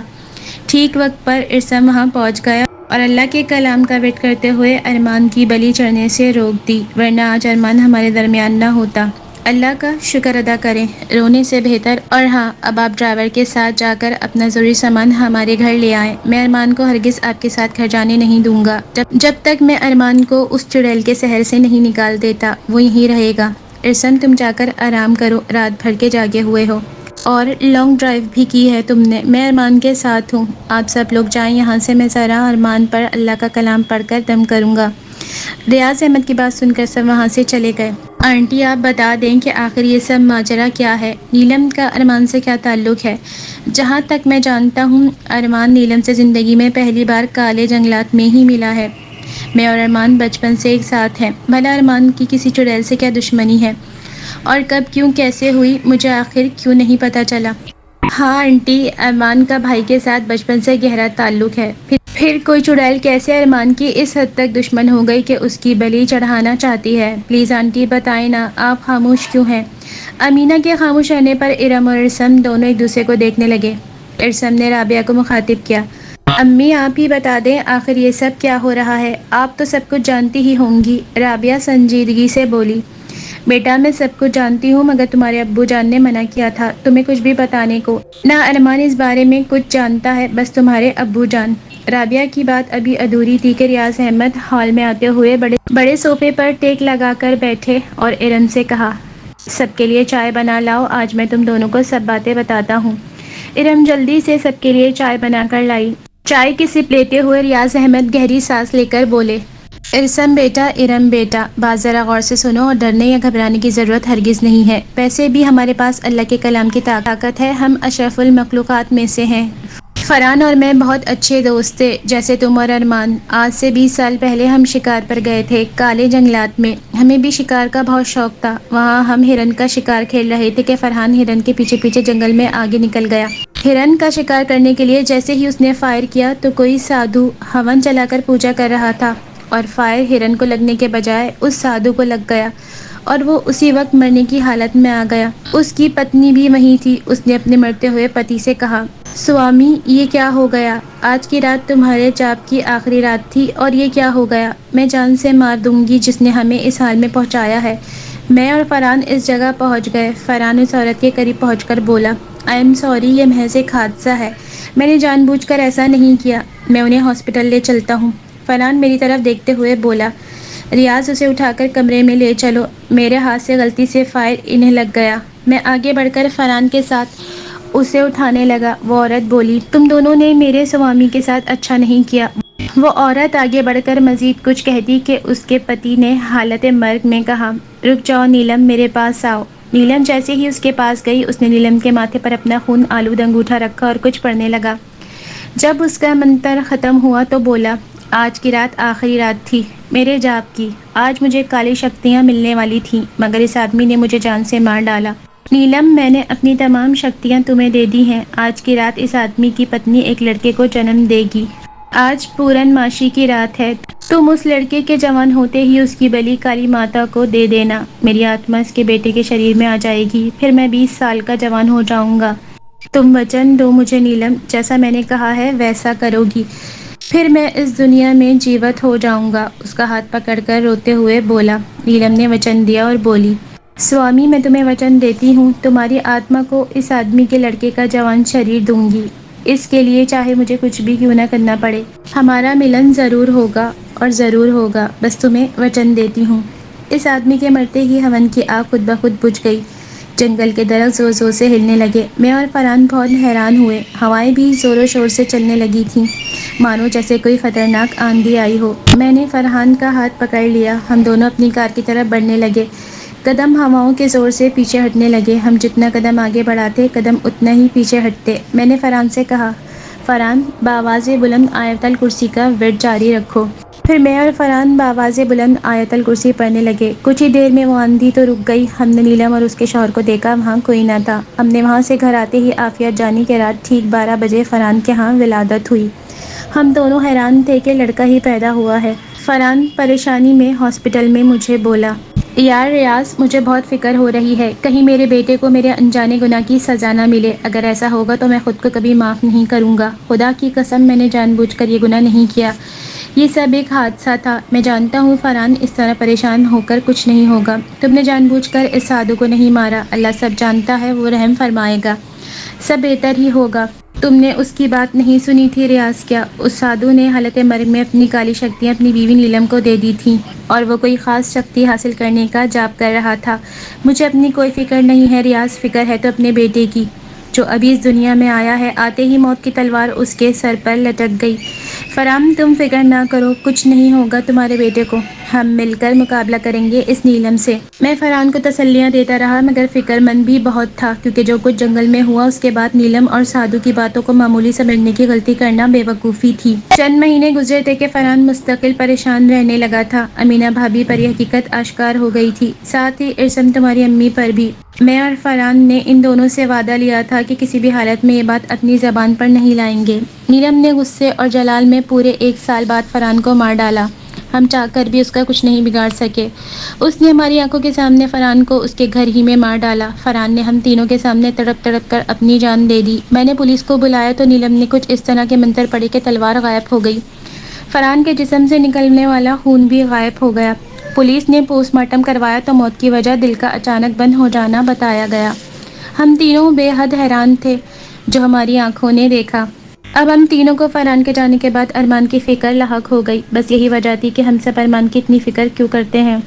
ٹھیک وقت پر ارسم وہاں پہنچ گیا اور اللہ کے کلام کا ورد کرتے ہوئے ارمان کی بلی چڑھنے سے روک دی، ورنہ آج ارمان ہمارے درمیان نہ ہوتا۔ اللہ کا شکر ادا کریں، رونے سے بہتر۔ اور ہاں، اب آپ ڈرائیور کے ساتھ جا کر اپنا ضروری سامان ہمارے گھر لے آئیں۔ میں ارمان کو ہرگز آپ کے ساتھ گھر جانے نہیں دوں گا جب تک میں ارمان کو اس چڑیل کے شہر سے نہیں نکال دیتا، وہ یہیں رہے گا۔ ارسم، تم جا کر آرام کرو، رات بھر کے جاگے ہوئے ہو اور لانگ ڈرائیو بھی کی ہے تم نے۔ میں ارمان کے ساتھ ہوں، آپ سب لوگ جائیں یہاں سے، میں ذرا ارمان پر اللہ کا کلام پڑھ کر دم کروں گا۔ ریاض احمد کی بات سن کر سب وہاں سے چلے گئے۔ آنٹی آپ بتا دیں کہ آخر یہ سب ماجرا کیا ہے؟ نیلم کا ارمان سے کیا تعلق ہے؟ جہاں تک میں جانتا ہوں ارمان نیلم سے زندگی میں پہلی بار کالے جنگلات میں ہی ملا ہے۔ میں اور ارمان بچپن سے ایک ساتھ ہیں۔ بھلا ارمان کی کسی چڑیل سے کیا دشمنی ہے؟ اور کب، کیوں، کیسے ہوئی، مجھے آخر کیوں نہیں پتا چلا؟ ہاں آنٹی، ارمان کا بھائی کے ساتھ بچپن سے گہرا تعلق ہے۔ پھر کوئی چڑیل کیسے ارمان کی اس حد تک دشمن ہو گئی کہ اس کی بلی چڑھانا چاہتی ہے؟ پلیز آنٹی بتائیں نا، آپ خاموش کیوں ہیں؟ امینہ کے خاموش رہنے پر ارم اور ارسم دونوں ایک دوسرے کو دیکھنے لگے۔ ارسم نے رابعہ کو مخاطب کیا، امی آپ ہی بتا دیں آخر یہ سب کیا ہو رہا ہے؟ آپ تو سب کچھ جانتی ہی ہوں گی۔ رابعہ سنجیدگی سے بولی، بیٹا میں سب کچھ جانتی ہوں مگر تمہارے ابو جان نے منع کیا تھا تمہیں کچھ بھی بتانے کو۔ نہ ارمان اس بارے میں کچھ جانتا ہے، بس تمہارے ابو جان۔ رابعہ کی بات ابھی ادھوری تھی کہ ریاض احمد ہال میں آتے ہوئے بڑے صوفے پر ٹیک لگا کر بیٹھے اور ارم سے کہا، سب کے لیے چائے بنا لاؤ، آج میں تم دونوں کو سب باتیں بتاتا ہوں۔ ارم جلدی سے سب کے لیے چائے بنا کر لائی۔ چائے کی سپ لیتے ہوئے ریاض احمد گہری سانس لے کر بولے، ارسم بیٹا، ارم بیٹا، بات ذرا غور سے سنو اور ڈرنے یا گھبرانے کی ضرورت ہرگز نہیں ہے۔ ویسے بھی ہمارے پاس اللہ کے کلام کی طاقت ہے، ہم اشرف المخلوقات میں سے ہیں۔ فرحان اور میں بہت اچھے دوست تھے، جیسے تم اور ارمان۔ آج سے 20 سال پہلے ہم شکار پر گئے تھے، کالے جنگلات میں۔ ہمیں بھی شکار کا بہت شوق تھا۔ وہاں ہم ہرن کا شکار کھیل رہے تھے کہ فرحان ہرن کے پیچھے پیچھے جنگل میں آگے نکل گیا۔ ہرن کا شکار کرنے کے لیے جیسے ہی اس نے فائر کیا تو کوئی سادھو ہون جلا کر پوجا کر رہا تھا، اور فائر ہرن کو لگنے کے بجائے اس سادھو کو لگ گیا اور وہ اسی وقت مرنے کی حالت میں آ گیا۔ اس کی پتنی بھی وہیں تھی۔ اس نے اپنے مرتے ہوئے پتی سے کہا، سوامی یہ کیا ہو گیا؟ آج کی رات تمہارے جاپ کی آخری رات تھی اور یہ کیا ہو گیا؟ میں جان سے مار دوں گی جس نے ہمیں اس حال میں پہنچایا ہے۔ میں اور فرحان اس جگہ پہنچ گئے۔ فرحان اس عورت کے قریب پہنچ کر بولا، آئی ایم سوری، یہ محض ایک حادثہ ہے، میں نے جان بوجھ کر ایسا نہیں کیا، میں انہیں ہاسپٹل لے چلتا ہوں۔ فرحان میری طرف دیکھتے ہوئے بولا، ریاض اسے اٹھا کر کمرے میں لے چلو، میرے ہاتھ سے غلطی سے فائر انہیں لگ گیا۔ میں آگے بڑھ کر فرحان کے ساتھ اسے اٹھانے لگا۔ وہ عورت بولی، تم دونوں نے میرے سوامی کے ساتھ اچھا نہیں کیا۔ وہ عورت آگے بڑھ کر مزید کچھ کہتی کہ اس کے پتی نے حالت مرگ میں کہا، رک جاؤ نیلم، میرے پاس آؤ۔ نیلم جیسے ہی اس کے پاس گئی، اس نے نیلم کے ماتھے پر اپنا خون آلود انگوٹھا رکھا اور کچھ پڑھنے لگا۔ جب اس کا منتر ختم ہوا تو بولا، آج کی رات آخری رات تھی میرے جاپ کی، آج مجھے کالی شکتیاں ملنے والی تھیں مگر اس آدمی نے مجھے جان سے مار ڈالا۔ نیلم، میں نے اپنی تمام شکتیاں تمہیں دے دی ہیں، آج کی رات اس آدمی کی پتنی ایک لڑکے کو جنم دے گی۔ آج پورن ماشی کی رات ہے، تم اس لڑکے کے جوان ہوتے ہی اس کی بلی کالی ماتا کو دے دینا، میری آتما اس کے بیٹے کے شریر میں آ جائے گی، پھر میں 20 سال کا جوان ہو جاؤں گا۔ تم وچن دو مجھے نیلم، جیسا میں نے کہا ہے ویسا کرو گی، پھر میں اس دنیا میں جیوت ہو جاؤں گا۔ اس کا ہاتھ پکڑ کر روتے ہوئے بولا۔ نیلم نے وچن دیا اور بولی، سوامی میں تمہیں وچن دیتی ہوں، تمہاری آتما کو اس آدمی کے لڑکے کا جوان شریر دوں گی، اس کے لیے چاہے مجھے کچھ بھی کیوں نہ کرنا پڑے۔ ہمارا ملن ضرور ہوگا اور ضرور ہوگا، بس تمہیں وچن دیتی ہوں۔ اس آدمی کے مرتے ہی ہون کی آگ خود بخود بجھ گئی۔ جنگل کے درخت زور زور سے ہلنے لگے۔ میں اور فرحان بہت حیران ہوئے۔ ہوائیں بھی زور و شور سے چلنے لگی تھیں، مانو جیسے کوئی خطرناک آندھی آئی ہو۔ میں نے فرحان کا ہاتھ پکڑ لیا، ہم دونوں اپنی کار کی طرف بڑھنے لگے۔ قدم ہواؤں کے زور سے پیچھے ہٹنے لگے، ہم جتنا قدم آگے بڑھاتے قدم اتنا ہی پیچھے ہٹتے۔ میں نے فرحان سے کہا، فرحان بآواز بلند آیت الکرسی کا ورد جاری رکھو۔ پھر میں اور فرحان بآواز بلند آیت الکرسی پڑھنے لگے۔ کچھ ہی دیر میں وہ آندھی تو رک گئی۔ ہم نے نیلم اور اس کے شوہر کو دیکھا، وہاں کوئی نہ تھا۔ ہم نے وہاں سے گھر آتے ہی عافیت جانی کہ رات ٹھیک 12 بجے فرحان کے ہاں ولادت ہوئی۔ ہم دونوں حیران تھے کہ لڑکا ہی پیدا ہوا ہے۔ فرحان پریشانی میں ہاسپٹل میں مجھے بولا، یار ریاض، مجھے بہت فکر ہو رہی ہے، کہیں میرے بیٹے کو میرے انجانے گناہ کی سزا نہ ملے، اگر ایسا ہوگا تو میں خود کو کبھی معاف نہیں کروں گا۔ خدا کی قسم میں نے جان بوجھ کر یہ گناہ نہیں کیا، یہ سب ایک حادثہ تھا۔ میں جانتا ہوں فرحان، اس طرح پریشان ہو کر کچھ نہیں ہوگا، تم نے جان بوجھ کر اس سادھو کو نہیں مارا، اللہ سب جانتا ہے، وہ رحم فرمائے گا، سب بہتر ہی ہوگا۔ تم نے اس کی بات نہیں سنی تھی ریاض؟ کیا اس سادھو نے حالت مرگ میں اپنی کالی شکتیاں اپنی بیوی نیلم کو دے دی تھیں اور وہ کوئی خاص شکتی حاصل کرنے کا جاپ کر رہا تھا؟ مجھے اپنی کوئی فکر نہیں ہے ریاض، فکر ہے تو اپنے بیٹے کی، جو ابھی اس دنیا میں آیا ہے۔ آتے ہی موت کی تلوار اس کے سر پر لٹک گئی۔ فرحان تم فکر نہ کرو، کچھ نہیں ہوگا تمہارے بیٹے کو، ہم مل کر مقابلہ کریں گے اس نیلم سے۔ میں فرحان کو تسلیاں دیتا رہا مگر فکر مند بھی بہت تھا، کیونکہ جو کچھ جنگل میں ہوا اس کے بعد نیلم اور سادھو کی باتوں کو معمولی سمجھنے کی غلطی کرنا بے وقوفی تھی۔ چند مہینے گزرے تھے کہ فرحان مستقل پریشان رہنے لگا تھا۔ امینہ بھابھی پر یہ حقیقت آشکار ہو گئی تھی، ساتھ ہی ارسم تمہاری امی پر بھی۔ میں اور فرحان نے ان دونوں سے وعدہ لیا تھا کہ کسی بھی حالت میں یہ بات اپنی زبان پر نہیں لائیں گے۔ نیلم نے غصے اور جلال میں پورے 1 سال بعد فرحان کو مار ڈالا۔ ہم چاہ کر بھی اس کا کچھ نہیں بگاڑ سکے۔ اس نے ہماری آنکھوں کے سامنے فرحان کو اس کے گھر ہی میں مار ڈالا۔ فرحان نے ہم تینوں کے سامنے تڑپ تڑپ کر اپنی جان دے دی۔ میں نے پولیس کو بلایا تو نیلم نے کچھ اس طرح کے منتر پڑھے کہ تلوار غائب ہو گئی۔ فرحان کے جسم سے نکلنے والا خون بھی غائب ہو گیا۔ پولیس نے پوسٹ مارٹم کروایا تو موت کی وجہ دل کا اچانک بند ہو جانا بتایا گیا۔ ہم تینوں بے حد حیران تھے جو ہماری آنکھوں نے دیکھا۔ اب ہم تینوں کو فرحان کے جانے کے بعد ارمان کی فکر لاحق ہو گئی۔ بس یہی وجہ تھی کہ ہم سب ارمان کی اتنی فکر کیوں کرتے ہیں۔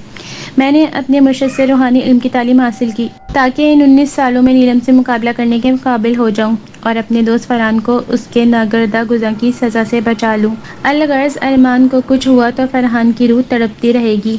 میں نے اپنے مرشد سے روحانی علم کی تعلیم حاصل کی تاکہ ان 19 سالوں میں نیلم سے مقابلہ کرنے کے قابل ہو جاؤں اور اپنے دوست فرحان کو اس کے ناگردہ گزاں کی سزا سے بچا لوں۔ الغرض ارمان کو کچھ ہوا تو فرحان کی روح تڑپتی رہے گی۔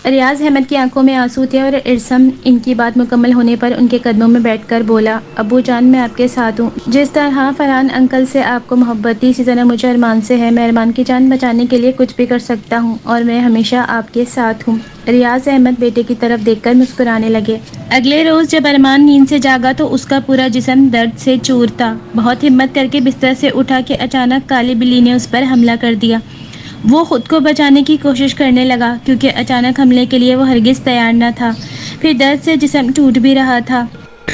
ریاض احمد کی آنکھوں میں آنسو تھے اور ارسم ان کی بات مکمل ہونے پر ان کے قدموں میں بیٹھ کر بولا، ابو جان میں آپ کے ساتھ ہوں۔ جس طرح فرحان انکل سے آپ کو محبت تھی اسی طرح مجھے ارمان سے ہے۔ میں ارمان کی جان بچانے کے لیے کچھ بھی کر سکتا ہوں اور میں ہمیشہ آپ کے ساتھ ہوں۔ ریاض احمد بیٹے کی طرف دیکھ کر مسکرانے لگے۔ اگلے روز جب ارمان نیند سے جاگا تو اس کا پورا جسم درد سے چور تھا۔ بہت ہمت کر کے بستر سے اٹھا کہ اچانک کالی بلی نے اس پر حملہ کر دیا۔ وہ خود کو بچانے کی کوشش کرنے لگا کیونکہ اچانک حملے کے لیے وہ ہرگز تیار نہ تھا۔ پھر درد سے جسم ٹوٹ بھی رہا تھا۔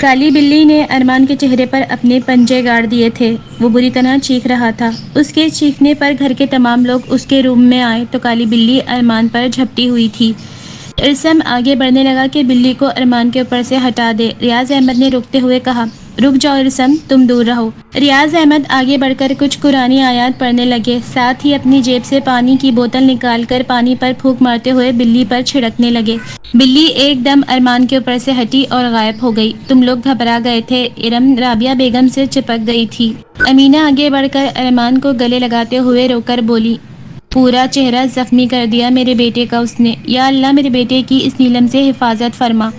کالی بلی نے ارمان کے چہرے پر اپنے پنجے گاڑ دیے تھے۔ وہ بری طرح چیخ رہا تھا۔ اس کے چیخنے پر گھر کے تمام لوگ اس کے روم میں آئے تو کالی بلی ارمان پر جھپٹی ہوئی تھی۔ ارسم آگے بڑھنے لگا کہ بلی کو ارمان کے اوپر سے ہٹا دے۔ ریاض احمد نے روکتے ہوئے کہا، رک جاؤ ارسم، تم دور رہو۔ ریاض احمد آگے بڑھ کر کچھ قرآنی آیات پڑھنے لگے، ساتھ ہی اپنی جیب سے پانی کی بوتل نکال کر پانی پر پھونک مارتے ہوئے بلی پر چھڑکنے لگے۔ بلی ایک دم ارمان کے اوپر سے ہٹی اور غائب ہو گئی۔ تم لوگ گھبرا گئے تھے۔ ارم رابعہ بیگم سے چپک گئی تھی۔ امینہ آگے بڑھ کر ارمان کو گلے لگاتے ہوئے رو کر بولی، پورا چہرہ زخمی کر دیا میرے بیٹے کا اس نے، یا اللہ میرے بیٹے کی اس نیلم سے حفاظت فرما۔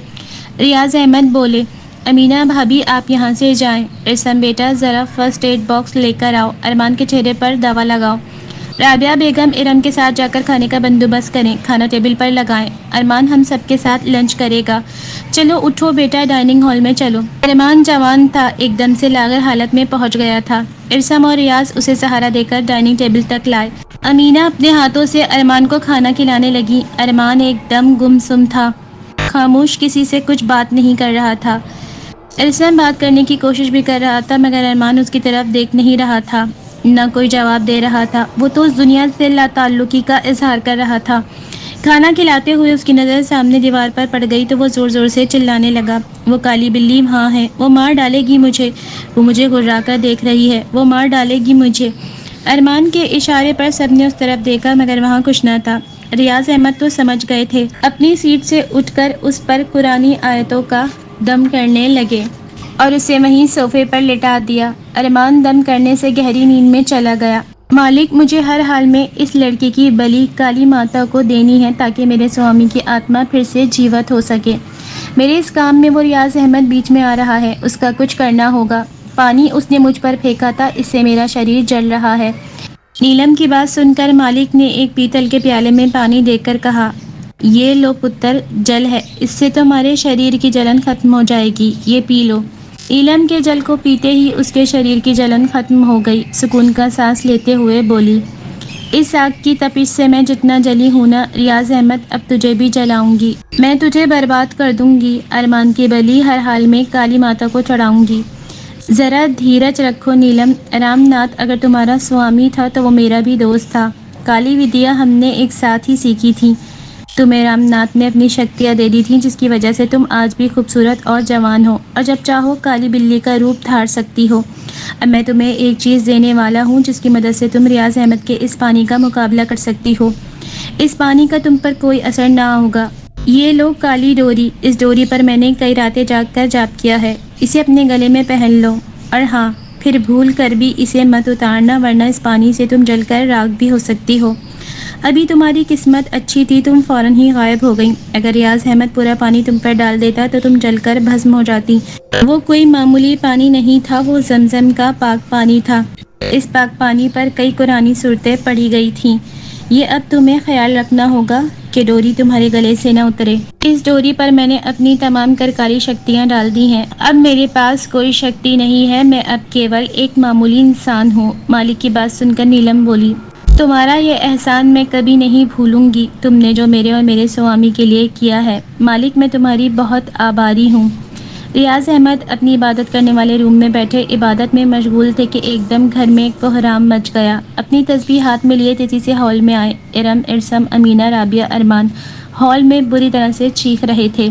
ریاض احمد بولے، امینہ بھابھی آپ یہاں سے جائیں۔ ارسم بیٹا ذرا فرسٹ ایڈ باکس لے کر آؤ، ارمان کے چہرے پر دوا لگاؤ۔ رابعہ بیگم ارم کے ساتھ جا کر کھانے کا بندوبست کریں، کھانا ٹیبل پر لگائیں، ارمان ہم سب کے ساتھ لنچ کرے گا۔ چلو اٹھو بیٹا، ڈائننگ ہال میں چلو۔ ارمان جوان تھا، ایک دم سے لاغر حالت میں پہنچ گیا تھا۔ ارسم اور ریاض اسے سہارا دے کر ڈائننگ ٹیبل تک لائے۔ امینہ اپنے ہاتھوں سے ارمان کو کھانا کھلانے لگی۔ ارمان ایک دم گمسم تھا، خاموش، کسی سے کچھ بات نہیں کر رہا تھا۔ ارسم بات کرنے کی کوشش بھی کر رہا تھا مگر ارمان اس کی طرف دیکھ نہیں رہا تھا، نہ کوئی جواب دے رہا تھا۔ وہ تو اس دنیا سے لا تعلقی کا اظہار کر رہا تھا۔ کھانا کھلاتے ہوئے اس کی نظر سامنے دیوار پر پڑ گئی تو وہ زور زور سے چلانے لگا، وہ کالی بلی وہاں ہے، وہ مار ڈالے گی مجھے، وہ مجھے گھرا کر دیکھ رہی ہے، وہ مار ڈالے گی مجھے۔ ارمان کے اشارے پر سب نے اس طرف دیکھا مگر وہاں کچھ نہ تھا۔ ریاض احمد تو سمجھ گئے تھے، اپنی سیٹ سے اٹھ کر اس پر قرآنی آیتوں کا دم کرنے لگے اور اسے وہیں صوفے پر لٹا دیا۔ ارمان دم کرنے سے گہری نیند میں چلا گیا۔ مالک مجھے ہر حال میں اس لڑکی کی بلی کالی ماتا کو دینی ہے تاکہ میرے سوامی کی آتما پھر سے جیوت ہو سکے۔ میرے اس کام میں وہ ریاض احمد بیچ میں آ رہا ہے، اس کا کچھ کرنا ہوگا۔ پانی اس نے مجھ پر پھینکا تھا، اس سے میرا شریر جل رہا ہے۔ نیلم کی بات سن کر مالک نے ایک پیتل کے پیالے میں پانی دے کر کہا، یہ لو پتر، جل ہے، اس سے تمہارے شریر کی جلن ختم ہو جائے گی، یہ پی لو۔ نیلم کے جل کو پیتے ہی اس کے شریر کی جلن ختم ہو گئی۔ سکون کا سانس لیتے ہوئے بولی، اس آگ کی تپش سے میں جتنا جلی ہوں نا ریاض احمد، اب تجھے بھی جلاؤں گی، میں تجھے برباد کر دوں گی، ارمان کی بلی ہر حال میں کالی ماتا کو چڑھاؤں گی۔ ذرا دھیرج رکھو نیلم، رام ناتھ اگر تمہارا سوامی تھا تو وہ میرا بھی دوست تھا۔ کالی ودیا ہم نے ایک ساتھ ہی سیکھی تھی، تمہیں رام ناتھ نے اپنی شکتیاں دے دی تھیں جس کی وجہ سے تم آج بھی خوبصورت اور جوان ہو اور جب چاہو کالی بلی کا روپ دھار سکتی ہو۔ اب میں تمہیں ایک چیز دینے والا ہوں جس کی مدد سے تم ریاض احمد کے اس پانی کا مقابلہ کر سکتی ہو۔ اس پانی کا تم پر کوئی اثر نہ ہوگا۔ یہ لو کالی ڈوری، اس ڈوری پر میں نے کئی راتیں جاگ کر جاپ کیا ہے، اسے اپنے گلے میں پہن لو، اور ہاں پھر بھول کر بھی اسے مت اتارنا ورنہ اس پانی سے تم جل کر راکھ بھی ہو سکتی ہو۔ ابھی تمہاری قسمت اچھی تھی، تم فوراً ہی غائب ہو گئی، اگر ریاض احمد پورا پانی تم پر ڈال دیتا تو تم جل کر بھسم ہو جاتی۔ وہ کوئی معمولی پانی نہیں تھا، وہ زمزم کا پاک پانی تھا۔ اس پاک پانی پر کئی قرآنی صورتیں پڑھی گئی تھیں۔ یہ اب تمہیں خیال رکھنا ہوگا کہ ڈوری تمہارے گلے سے نہ اترے۔ اس ڈوری پر میں نے اپنی تمام کرکاری شکتیاں ڈال دی ہیں، اب میرے پاس کوئی شکتی نہیں ہے، میں اب کیول ایک معمولی انسان ہوں۔ مالک کی بات سن کر نیلم بولی، تمہارا یہ احسان میں کبھی نہیں بھولوں گی، تم نے جو میرے اور میرے سوامی کے لیے کیا ہے۔ مالک میں تمہاری بہت آباری ہوں۔ ریاض احمد اپنی عبادت کرنے والے روم میں بیٹھے عبادت میں مشغول تھے کہ ایک دم گھر میں کوہرام مچ گیا۔ اپنی تسبیح ہاتھ میں لیے تیزی سے ہال میں آئے۔ ارم، ارسم، امینہ، رابعہ، ارمان ہال میں بری طرح سے چیخ رہے تھے۔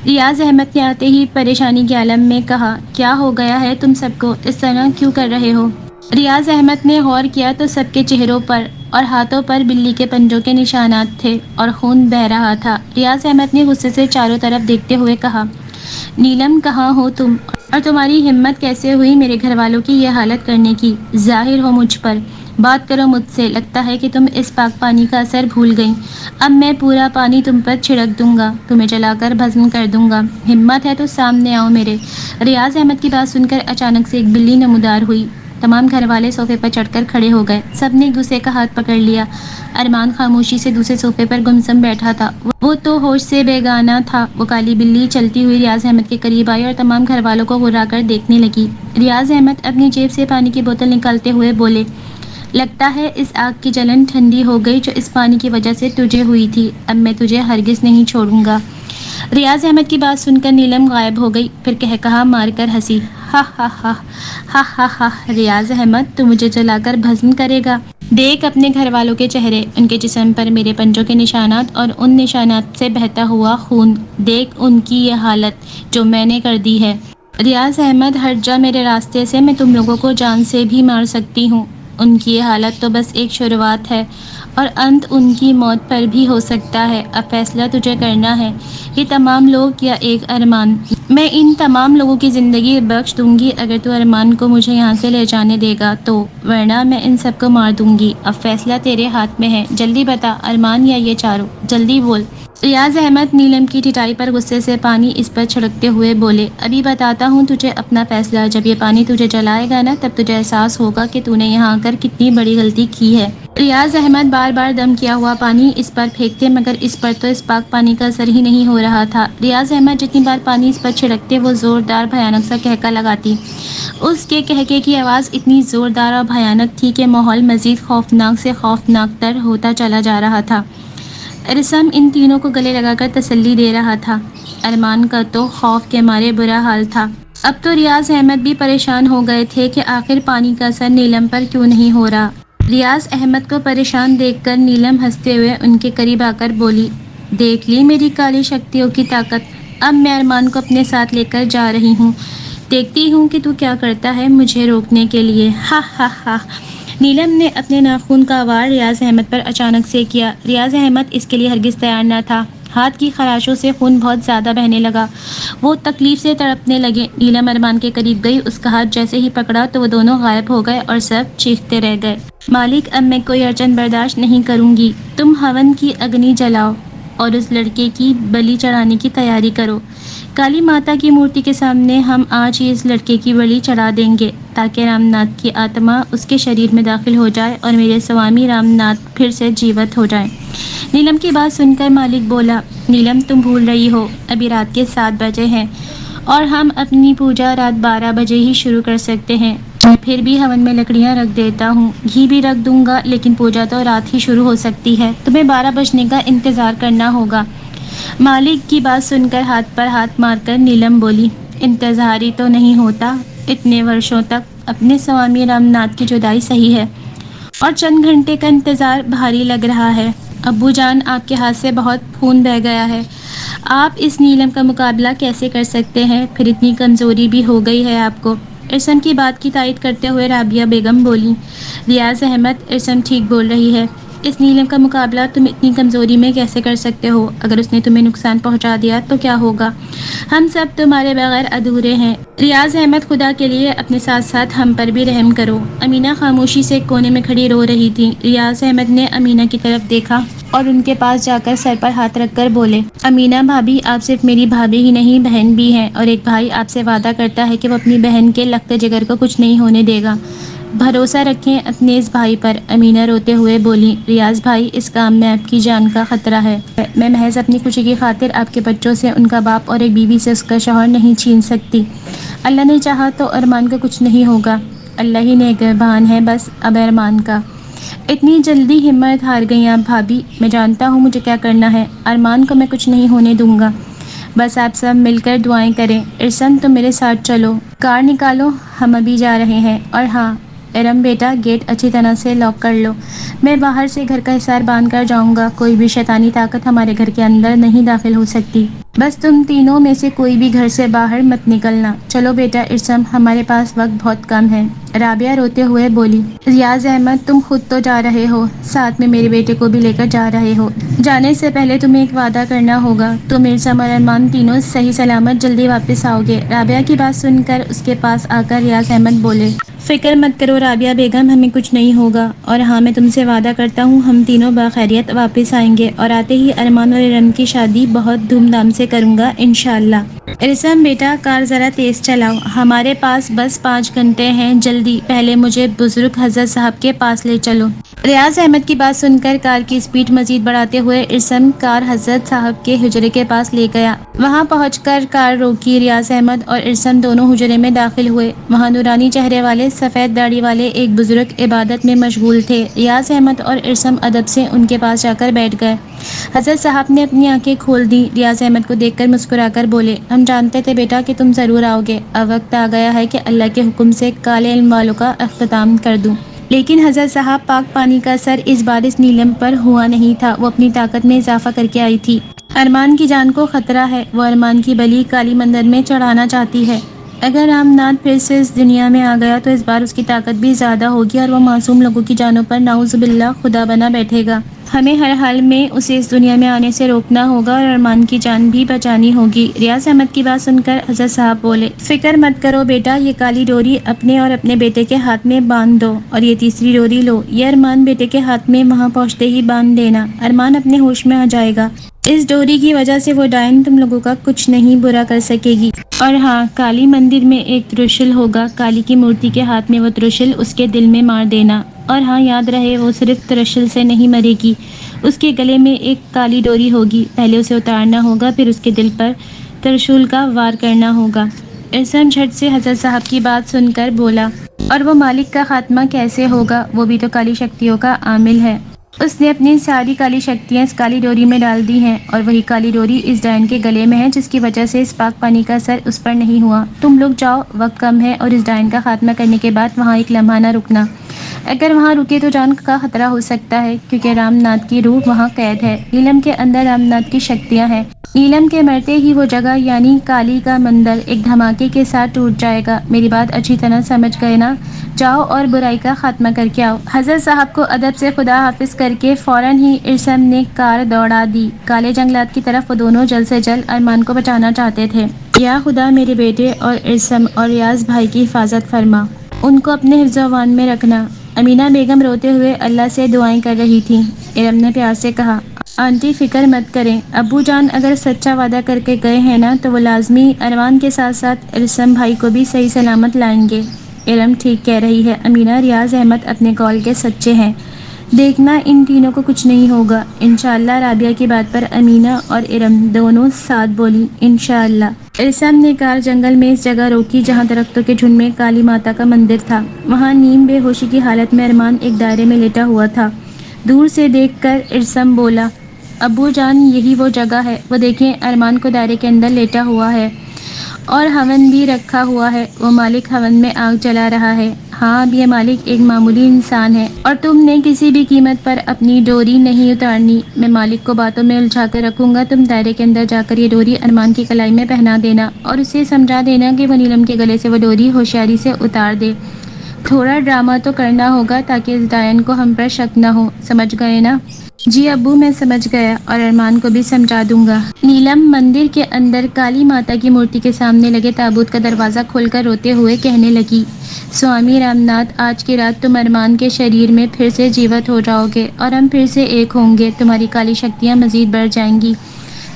ریاض احمد نے آتے ہی پریشانی کے عالم میں کہا، کیا ہو گیا ہے تم سب کو؟ اس طرح کیوں کر رہے ہو؟ ریاض احمد نے غور کیا تو سب کے چہروں پر اور ہاتھوں پر بلی کے پنجوں کے نشانات تھے اور خون بہہ رہا تھا۔ ریاض احمد نے غصے سے چاروں طرف دیکھتے ہوئے کہا، نیلم کہاں ہو تم؟ اور تمہاری ہمت کیسے ہوئی میرے گھر والوں کی یہ حالت کرنے کی؟ ظاہر ہو مجھ پر، بات کرو مجھ سے، لگتا ہے کہ تم اس پاک پانی کا اثر بھول گئیں۔ اب میں پورا پانی تم پر چھڑک دوں گا، تمہیں جلا کر بھسم کر دوں گا۔ ہمت ہے تو سامنے آؤ میرے۔ ریاض احمد کی بات سن کر اچانک سے ایک بلی نمودار ہوئی۔ تمام گھر والے صوفے پر چڑھ کر کھڑے ہو گئے۔ سب نے گسے کا ہاتھ پکڑ لیا۔ ارمان خاموشی سے دوسرے صوفے پر گمسم بیٹھا تھا۔ وہ تو ہوش سے بیگانہ تھا۔ وہ کالی بلی چلتی ہوئی ریاض احمد کے قریب آئی اور تمام گھر والوں کو گھرا کر دیکھنے لگی۔ ریاض احمد اپنی جیب سے پانی کی بوتل نکالتے ہوئے بولے، لگتا ہے اس آگ کی جلن ٹھنڈی ہو گئی جو اس پانی کی وجہ سے تجھے ہوئی تھی۔ اب میں تجھے ہرگز نہیں چھوڑوں گا۔ ریاض احمد کی بات سن کر نیلم غائب ہو گئی، پھر قہقہا مار کر ہنسی، ہا ہا ہا ہا ہا ہا۔ ریاض احمد، تو مجھے جلا کر بھسم کرے گا؟ دیکھ اپنے گھر والوں کے چہرے، ان کے جسم پر میرے پنجوں کے نشانات اور ان نشانات سے بہتا ہوا خون، دیکھ ان کی یہ حالت جو میں نے کر دی ہے۔ ریاض احمد، ہٹ جا میرے راستے سے، میں تم لوگوں کو جان سے بھی مار سکتی ہوں۔ ان کی یہ حالت تو بس ایک شروعات ہے اور انت ان کی موت پر بھی ہو سکتا ہے۔ اب فیصلہ تجھے کرنا ہے، یہ تمام لوگ یا ایک ارمان۔ میں ان تمام لوگوں کی زندگی بخش دوں گی اگر تو ارمان کو مجھے یہاں سے لے جانے دے گا تو، ورنہ میں ان سب کو مار دوں گی۔ اب فیصلہ تیرے ہاتھ میں ہے، جلدی بتا، ارمان یا یہ چاروں، جلدی بول۔ ریاض احمد نیلم کی ٹھٹائی پر غصے سے پانی اس پر چھڑکتے ہوئے بولے، ابھی بتاتا ہوں تجھے اپنا فیصلہ، جب یہ پانی تجھے جلائے گا نا تب تجھے احساس ہوگا کہ تو نے یہاں آ کر کتنی بڑی غلطی کی ہے۔ ریاض احمد بار بار دم کیا ہوا پانی اس پر پھینکتے مگر اس پر تو اس پاک پانی کا اثر ہی نہیں ہو رہا تھا۔ ریاض احمد جتنی بار پانی اس پر چھڑکتے وہ زوردار بھیانک سا کہکا لگاتی۔ اس کے کہکے کی آواز اتنی زوردار اور بھیانک تھی کہ ماحول مزید خوفناک سے خوفناک تر ہوتا چلا جا رہا تھا۔ ارسم ان تینوں کو گلے لگا کر تسلی دے رہا تھا۔ ارمان کا تو خوف کے مارے برا حال تھا۔ اب تو ریاض احمد بھی پریشان ہو گئے تھے کہ آخر پانی کا اثر نیلم پر کیوں نہیں ہو رہا۔ ریاض احمد کو پریشان دیکھ کر نیلم ہنستے ہوئے ان کے قریب آ کر بولی، دیکھ لی میری کالی شکتیوں کی طاقت؟ اب میں ارمان کو اپنے ساتھ لے کر جا رہی ہوں، دیکھتی ہوں کہ تو کیا کرتا ہے مجھے روکنے کے لیے۔ ہا ہا ہا۔ نیلم نے اپنے ناخون کا وار ریاض احمد پر اچانک سے کیا۔ ریاض احمد اس کے لیے ہرگز تیار نہ تھا۔ ہاتھ کی خراشوں سے خون بہت زیادہ بہنے لگا۔ وہ تکلیف سے تڑپنے لگے۔ نیلم ارمان کے قریب گئی، اس کا ہاتھ جیسے ہی پکڑا تو وہ دونوں غائب ہو گئے اور سب چیختے رہ گئے۔ مالک، اب میں کوئی اڑچن برداشت نہیں کروں گی، تم ہون کی اگنی جلاؤ اور اس لڑکے کی بلی چڑھانے کی تیاری کرو۔ کالی ماتا کی مورتی کے سامنے ہم آج ہی اس لڑکے کی بلی چڑھا دیں گے تاکہ رام ناتھ کی آتما اس کے شریر میں داخل ہو جائے اور میرے سوامی رام ناتھ پھر سے جیوت ہو جائیں۔ نیلم کی بات سن کر مالک بولا، نیلم تم بھول رہی ہو، ابھی رات کے 7 بجے ہیں اور ہم اپنی پوجا رات 12 بجے ہی شروع کر سکتے ہیں۔ میں پھر بھی ہون میں لکڑیاں رکھ دیتا ہوں، گھی بھی رکھ دوں گا، لیکن پوجا تو رات ہی شروع ہو سکتی ہے، تمہیں 12 بجنے کا انتظار کرنا ہوگا۔ مالک کی بات سن کر ہاتھ پر ہاتھ مار کر نیلم بولی، انتظار ہی تو نہیں ہوتا، اتنے ورشوں تک اپنے سوامی رام ناتھ کی جدائی سہی ہے اور چند گھنٹے کا انتظار بھاری لگ رہا ہے۔ ابو جان، آپ کے ہاتھ سے بہت خون بہہ گیا ہے، آپ اس نیلم کا مقابلہ کیسے کر سکتے ہیں؟ پھر اتنی کمزوری بھی ہو گئی ہے آپ کو۔ ارسم کی بات کی تائید کرتے ہوئے رابعہ بیگم بولی، ریاض احمد، ارسم ٹھیک بول رہی ہے، اس نیلم کا مقابلہ تم اتنی کمزوری میں کیسے کر سکتے ہو؟ اگر اس نے تمہیں نقصان پہنچا دیا تو کیا ہوگا؟ ہم سب تمہارے بغیر ادھورے ہیں۔ ریاض احمد، خدا کے لیے اپنے ساتھ ساتھ ہم پر بھی رحم کرو۔ امینہ خاموشی سے ایک کونے میں کھڑی رو رہی تھی۔ ریاض احمد نے امینہ کی طرف دیکھا اور ان کے پاس جا کر سر پر ہاتھ رکھ کر بولے، امینہ بھابھی، آپ صرف میری بھابھی ہی نہیں بہن بھی ہیں، اور ایک بھائی آپ سے وعدہ کرتا ہے کہ وہ اپنی بہن کے لخت جگر کو کچھ نہیں ہونے دے گا، بھروسہ رکھیں اپنے اس بھائی پر۔ امینہ روتے ہوئے بولی، ریاض بھائی، اس کام میں آپ کی جان کا خطرہ ہے، میں محض اپنی خوشی کی خاطر آپ کے بچوں سے ان کا باپ اور ایک بیوی سے اس کا شوہر نہیں چھین سکتی۔ اللہ نے چاہا تو ارمان کو کچھ نہیں ہوگا، اللہ ہی نگہبان ہے بس اب ارمان کا۔ اتنی جلدی ہمت ہار گئی آپ بھابھی؟ میں جانتا ہوں مجھے کیا کرنا ہے، ارمان کو میں کچھ نہیں ہونے دوں گا، بس آپ سب مل کر دعائیں کریں۔ ارسم تم میرے ساتھ چلو، کار نکالو، ہم ابھی جا رہے ہیں۔ اور ہاں ارم بیٹا، گیٹ اچھی طرح سے لاک کر لو، میں باہر سے گھر کا حصار باندھ کر جاؤں گا، کوئی بھی شیطانی طاقت ہمارے گھر کے اندر نہیں داخل ہو سکتی، بس تم تینوں میں سے کوئی بھی گھر سے باہر مت نکلنا۔ چلو بیٹا ارسم، ہمارے پاس وقت بہت کم ہے۔ رابعہ روتے ہوئے بولی، ریاض احمد تم خود تو جا رہے ہو، ساتھ میں میرے بیٹے کو بھی لے کر جا رہے ہو، جانے سے پہلے تمہیں ایک وعدہ کرنا ہوگا، تم ارسم اور ارمان تینوں صحیح سلامت جلدی واپس آؤ گے۔ رابعہ کی بات سن کر اس کے پاس آ کر ریاض احمد بولے، فکر مت کرو رابعہ بیگم، ہمیں کچھ نہیں ہوگا، اور ہاں میں تم سے وعدہ کرتا ہوں ہم تینوں بخیریت واپس آئیں گے، اور آتے ہی ارمان اور ارم کی شادی بہت دھوم دھام سے کروں گا انشاءاللہ۔ ارسم بیٹا کار ذرا تیز چلاؤ، ہمارے پاس بس 5 گھنٹے ہیں، جلدی، پہلے مجھے بزرگ حضرت صاحب کے پاس لے چلو۔ ریاض احمد کی بات سن کر کار کی سپیڈ مزید بڑھاتے ہوئے ارسم کار حضرت صاحب کے حجرے کے پاس لے گیا۔ وہاں پہنچ کر کار روکی، ریاض احمد اور ارسم دونوں حجرے میں داخل ہوئے۔ وہاں نورانی چہرے والے سفید داڑھی والے ایک بزرگ عبادت میں مشغول تھے۔ ریاض احمد اور ارسم ادب سے ان کے پاس جا کر بیٹھ گئے۔ حضرت صاحب نے اپنی آنکھیں کھول دیں، ریاض احمد کو دیکھ کر مسکرا کر بولے، ہم جانتے تھے بیٹا کہ تم ضرور آؤ گے، اب وقت آ گیا ہے کہ اللہ کے حکم سے کالے علم والوں کا اختتام کر دوں۔ لیکن حضرت صاحب پاک پانی کا اثر اس بار اس نیلم پر ہوا نہیں تھا، وہ اپنی طاقت میں اضافہ کر کے آئی تھی۔ ارمان کی جان کو خطرہ ہے، وہ ارمان کی بلی کالی مندر میں چڑھانا چاہتی ہے، اگر رام ناتھ پھر سے اس دنیا میں آ گیا تو اس بار اس کی طاقت بھی زیادہ ہوگی اور وہ معصوم لوگوں کی جانوں پر نعوذ باللہ خدا بنا بیٹھے گا۔ ہمیں ہر حال میں اسے اس دنیا میں آنے سے روکنا ہوگا اور ارمان کی جان بھی بچانی ہوگی۔ ریاض احمد کی بات سن کر حضرت صاحب بولے، فکر مت کرو بیٹا، یہ کالی ڈوری اپنے اور اپنے بیٹے کے ہاتھ میں باندھ دو، اور یہ تیسری ڈوری لو، یہ ارمان بیٹے کے ہاتھ میں وہاں پہنچتے ہی باندھ دینا، ارمان اپنے ہوش میں آ جائے گا، اس ڈوری کی وجہ سے وہ ڈائن تم لوگوں کا کچھ نہیں برا کر سکے گی۔ اور ہاں کالی مندر میں ایک ترشل ہوگا، کالی کی مورتی کے ہاتھ میں وہ ترشل اس کے دل میں مار دینا، اور ہاں یاد رہے وہ صرف ترشل سے نہیں مرے گی، اس کے گلے میں ایک کالی ڈوری ہوگی، پہلے اسے اتارنا ہوگا، پھر اس کے دل پر ترشول کا وار کرنا ہوگا۔ ارسم جھٹ سے حضرت صاحب کی بات سن کر بولا، اور وہ مالک کا خاتمہ کیسے ہوگا، وہ بھی تو کالی شکتیوں کا عامل ہے، اس نے اپنی ساری کالی شکتیاں اس کالی ڈوری میں ڈال دی ہیں، اور وہی کالی ڈوری اس ڈائن کے گلے میں ہے جس کی وجہ سے اس پاک پانی کا اثر اس پر نہیں ہوا۔ تم لوگ جاؤ، وقت کم ہے، اور اس ڈائن کا خاتمہ کرنے کے بعد وہاں ایک لمحہ نہ رکنا، اگر وہاں رکے تو جان کا خطرہ ہو سکتا ہے، کیونکہ رام ناتھ کی روح وہاں قید ہے، نیلم کے اندر رام ناتھ کی شکتیاں ہیں، نیلم کے مرتے ہی وہ جگہ یعنی کالی کا مندر ایک دھماکے کے ساتھ ٹوٹ جائے گا، میری بات اچھی طرح سمجھ گئے نا؟ جاؤ اور برائی کا خاتمہ کر کے آؤ۔ حضرت صاحب کو ادب سے خدا حافظ کر کے فوراً ہی ارسم نے کار دوڑا دی، کالے جنگلات کی طرف وہ دونوں جلد سے جلد ارمان کو بچانا چاہتے تھے۔ یا خدا میرے بیٹے اور ارسم اور ریاض بھائی کی حفاظت فرما، ان کو اپنے حفظ و امان میں رکھنا۔ امینہ بیگم روتے ہوئے اللہ سے دعائیں کر رہی تھیں۔ ارم نے پیار سے کہا، آنٹی فکر مت کریں، ابو جان اگر سچا وعدہ کر کے گئے ہیں نا تو وہ لازمی ارمان کے ساتھ ساتھ ارسم بھائی کو بھی صحیح سلامت لائیں گے۔ ارم ٹھیک کہہ رہی ہے امینہ، ریاض احمد اپنے قول کے سچے ہیں، دیکھنا ان تینوں کو کچھ نہیں ہوگا انشاءاللہ۔ رابعہ کی بات پر امینہ اور ارم دونوں ساتھ بولی، انشاءاللہ۔ ارسم نے کار جنگل میں اس جگہ روکی جہاں درختوں کے جھنڈ میں کالی ماتا کا مندر تھا، وہاں نیم بے ہوشی کی حالت میں ارمان ایک دائرے میں لیٹا ہوا تھا۔ دور سے دیکھ کر ارسم بولا، ابو جان یہی وہ جگہ ہے، وہ دیکھیں ارمان کو دائرے کے اندر لیٹا ہوا ہے اور ہون بھی رکھا ہوا ہے، وہ مالک ہون میں آگ جلا رہا ہے۔ ہاں اب یہ مالک ایک معمولی انسان ہے اور تم نے کسی بھی قیمت پر اپنی ڈوری نہیں اتارنی، میں مالک کو باتوں میں الجھا کر رکھوں گا، تم دائرے کے اندر جا کر یہ ڈوری ارمان کی کلائی میں پہنا دینا اور اسے سمجھا دینا کہ وہ نیلم کے گلے سے وہ ڈوری ہوشیاری سے اتار دے، تھوڑا ڈرامہ تو کرنا ہوگا تاکہ اس ڈائن کو ہم پر شک نہ ہو، سمجھ گئے نا؟ جی ابو میں سمجھ گیا، اور ارمان کو بھی سمجھا دوں گا۔ نیلم مندر کے اندر کالی ماتا کی مورتی کے سامنے لگے تابوت کا دروازہ کھول کر روتے ہوئے کہنے لگی، سوامی رام ناتھ آج کی رات تم ارمان کے شریر میں پھر سے جیوت ہو جاؤ گے اور ہم پھر سے ایک ہوں گے، تمہاری کالی شکتیاں مزید بڑھ جائیں گی،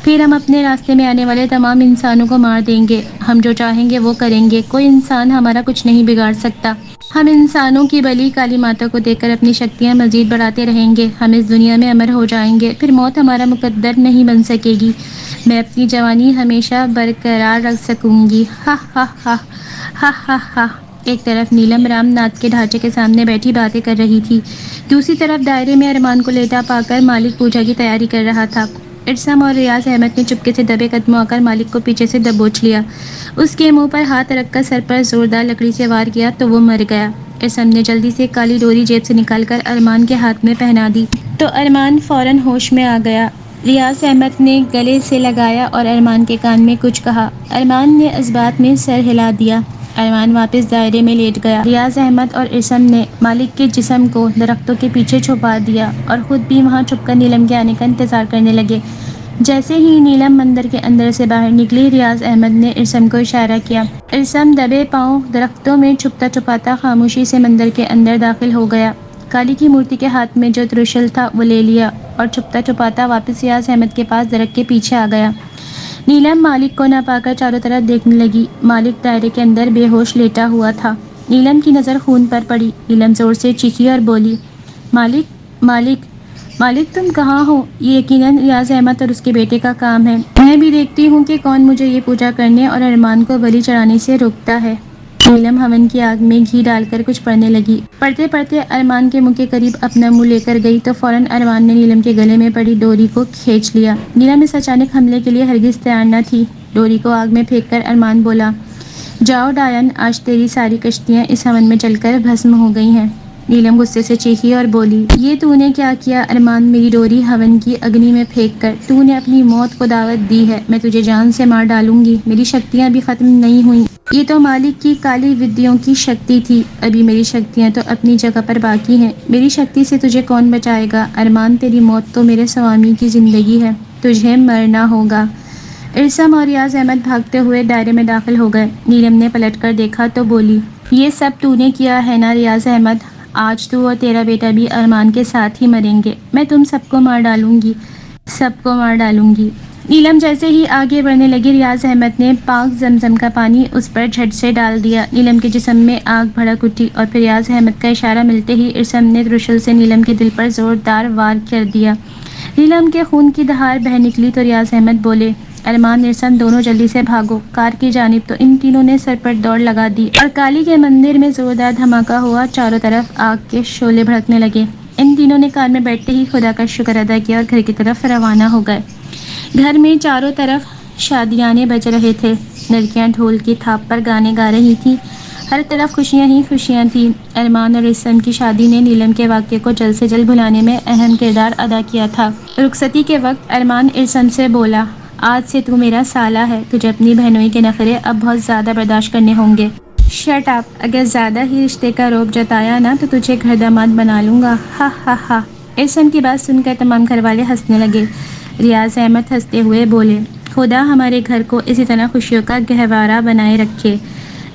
پھر ہم اپنے راستے میں آنے والے تمام انسانوں کو مار دیں گے، ہم جو چاہیں گے وہ کریں گے، کوئی انسان ہمارا کچھ نہیں بگاڑ سکتا، ہم انسانوں کی بلی کالی ماتا کو دیکھ کر اپنی شکتیاں مزید بڑھاتے رہیں گے، ہم اس دنیا میں امر ہو جائیں گے، پھر موت ہمارا مقدر نہیں بن سکے گی، میں اپنی جوانی ہمیشہ برقرار رکھ سکوں گی، ہا ہا ہا ہا ہا ہا۔ ایک طرف نیلم رام ناتھ کے ڈھانچے کے سامنے بیٹھی باتیں کر رہی تھی، دوسری طرف دائرے میں ارمان کو لیٹا پا کر مالک پوجا کی تیاری کر رہا تھا۔ ارسم اور ریاض احمد نے چپکے سے دبے قدموں آ کر مالک کو پیچھے سے دبوچ لیا، اس کے منہ پر ہاتھ رکھ کر سر پر زوردار لکڑی سے وار کیا تو وہ مر گیا۔ ارسم نے جلدی سے کالی ڈوری جیب سے نکال کر ارمان کے ہاتھ میں پہنا دی تو ارمان فوراً ہوش میں آ گیا۔ ریاض احمد نے گلے سے لگایا اور ارمان کے کان میں کچھ کہا۔ ارمان نے اس بات میں سر ہلا دیا۔ ارمان واپس دائرے میں لیٹ گیا۔ ریاض احمد اور ارسم نے مالک کے جسم کو درختوں کے پیچھے چھپا دیا اور خود بھی وہاں چھپ کر نیلم کے آنے کا انتظار کرنے لگے۔ جیسے ہی نیلم مندر کے اندر سے باہر نکلی، ریاض احمد نے ارسم کو اشارہ کیا۔ ارسم دبے پاؤں درختوں میں چھپتا چھپاتا خاموشی سے مندر کے اندر داخل ہو گیا۔ کالی کی مورتی کے ہاتھ میں جو ترشول تھا وہ لے لیا اور چھپتا چھپاتا واپس ریاض احمد کے پاس درخت کے پیچھے آ گیا۔ نیلم مالک کو نہ پا کر چاروں طرف دیکھنے لگی۔ مالک دائرے کے اندر بے ہوش لیٹا ہوا تھا۔ نیلم کی نظر خون پر پڑی۔ نیلم زور سے چیخی اور بولی، مالک مالک مالک تم کہاں ہو؟ یہ یقیناً ریاض احمد اور اس کے بیٹے کا کام ہے۔ میں بھی دیکھتی ہوں کہ کون مجھے یہ پوجا کرنے اور ارمان کو بلی چڑھانے سے روکتا ہے۔ نیلم ہون کی آگ میں گھی ڈال کر کچھ پڑھنے لگی۔ پڑھتے پڑھتے ارمان کے منہ کے قریب اپنا منہ لے کر گئی تو فوراً ارمان نے نیلم کے گلے میں پڑی ڈوری کو کھینچ لیا۔ نیلم اس اچانک حملے کے لیے ہرگز تیار نہ تھی۔ ڈوری کو آگ میں پھینک کر ارمان بولا، جاؤ ڈائن، آج تیری ساری کشتیاں اس ہون میں جل کر بھسم ہو گئی ہیں۔ نیلم غصے سے چیخی اور بولی، یہ تو نے کیا کیا ارمان؟ میری ڈوری ہون کی اگنی میں پھینک کر تو نے اپنی موت کو دعوت دی ہے۔ میں تجھے جان سے مار ڈالوں گی۔ میری شکتیاں بھی ختم نہیں ہوئیں۔ یہ تو مالک کی کالی ودیوں کی شکتی تھی، ابھی میری شکتیاں تو اپنی جگہ پر باقی ہیں۔ میری شکتی سے تجھے کون بچائے گا؟ ارمان، تیری موت تو میرے سوامی کی زندگی ہے، تجھے مرنا ہوگا۔ ارسم اور ریاض احمد بھاگتے ہوئے دائرے میں داخل ہو گئے۔ نیلم نے پلٹ کر دیکھا تو بولی، یہ سب تو نے کیا ہے نا ریاض احمد؟ آج تو اور تیرا بیٹا بھی ارمان کے ساتھ ہی مریں گے۔ میں تم سب کو مار ڈالوں گی، سب کو مار ڈالوں گی۔ نیلم جیسے ہی آگے بڑھنے لگی، ریاض احمد نے پاک زمزم کا پانی اس پر جھٹ سے ڈال دیا۔ نیلم کے جسم میں آگ بھڑک اٹھی اور پھر ریاض احمد کا اشارہ ملتے ہی ارسم نے ترشول سے نیلم کے دل پر زوردار وار کر دیا۔ نیلم کے خون کی دھار بہہ نکلی تو ریاض احمد بولے، ارمان، ارسم، دونوں جلدی سے بھاگو کار کی جانب۔ تو ان تینوں نے سر پر دوڑ لگا دی اور کالی کے مندر میں زوردار دھماکہ ہوا۔ چاروں طرف آگ کے شعلے بھڑکنے لگے۔ ان تینوں نے کار میں بیٹھتے ہی خدا کا شکر ادا کیا اور گھر کی طرف روانہ ہو گئے۔ گھر میں چاروں طرف شادیانے بج رہے تھے۔ لڑکیاں ڈھول کی تھاپ پر گانے گا رہی تھیں۔ ہر طرف خوشیاں ہی خوشیاں تھیں۔ ارمان اور ارسم کی شادی نے نیلم کے واقعے کو جلد سے جلد بھلانے میں اہم کردار ادا کیا تھا۔ رخصتی کے وقت ارمان ارسم سے بولا، آج سے تو میرا سالہ ہے، تجھے اپنی بہنوئی کے نخرے اب بہت زیادہ برداشت کرنے ہوں گے۔ شٹ اپ، اگر زیادہ ہی رشتے کا رعب جتایا نا تو تجھے گھر داماد بنا لوں گا، ہا ہا ہا۔ ارسم کی بات سن کر تمام گھر والے ہنسنے لگے۔ ریاض احمد ہنستے ہوئے بولے، خدا ہمارے گھر کو اسی طرح خوشیوں کا گہوارہ بنائے رکھے۔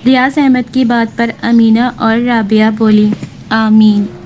ریاض احمد کی بات پر امینہ اور رابعہ بولی، آمین۔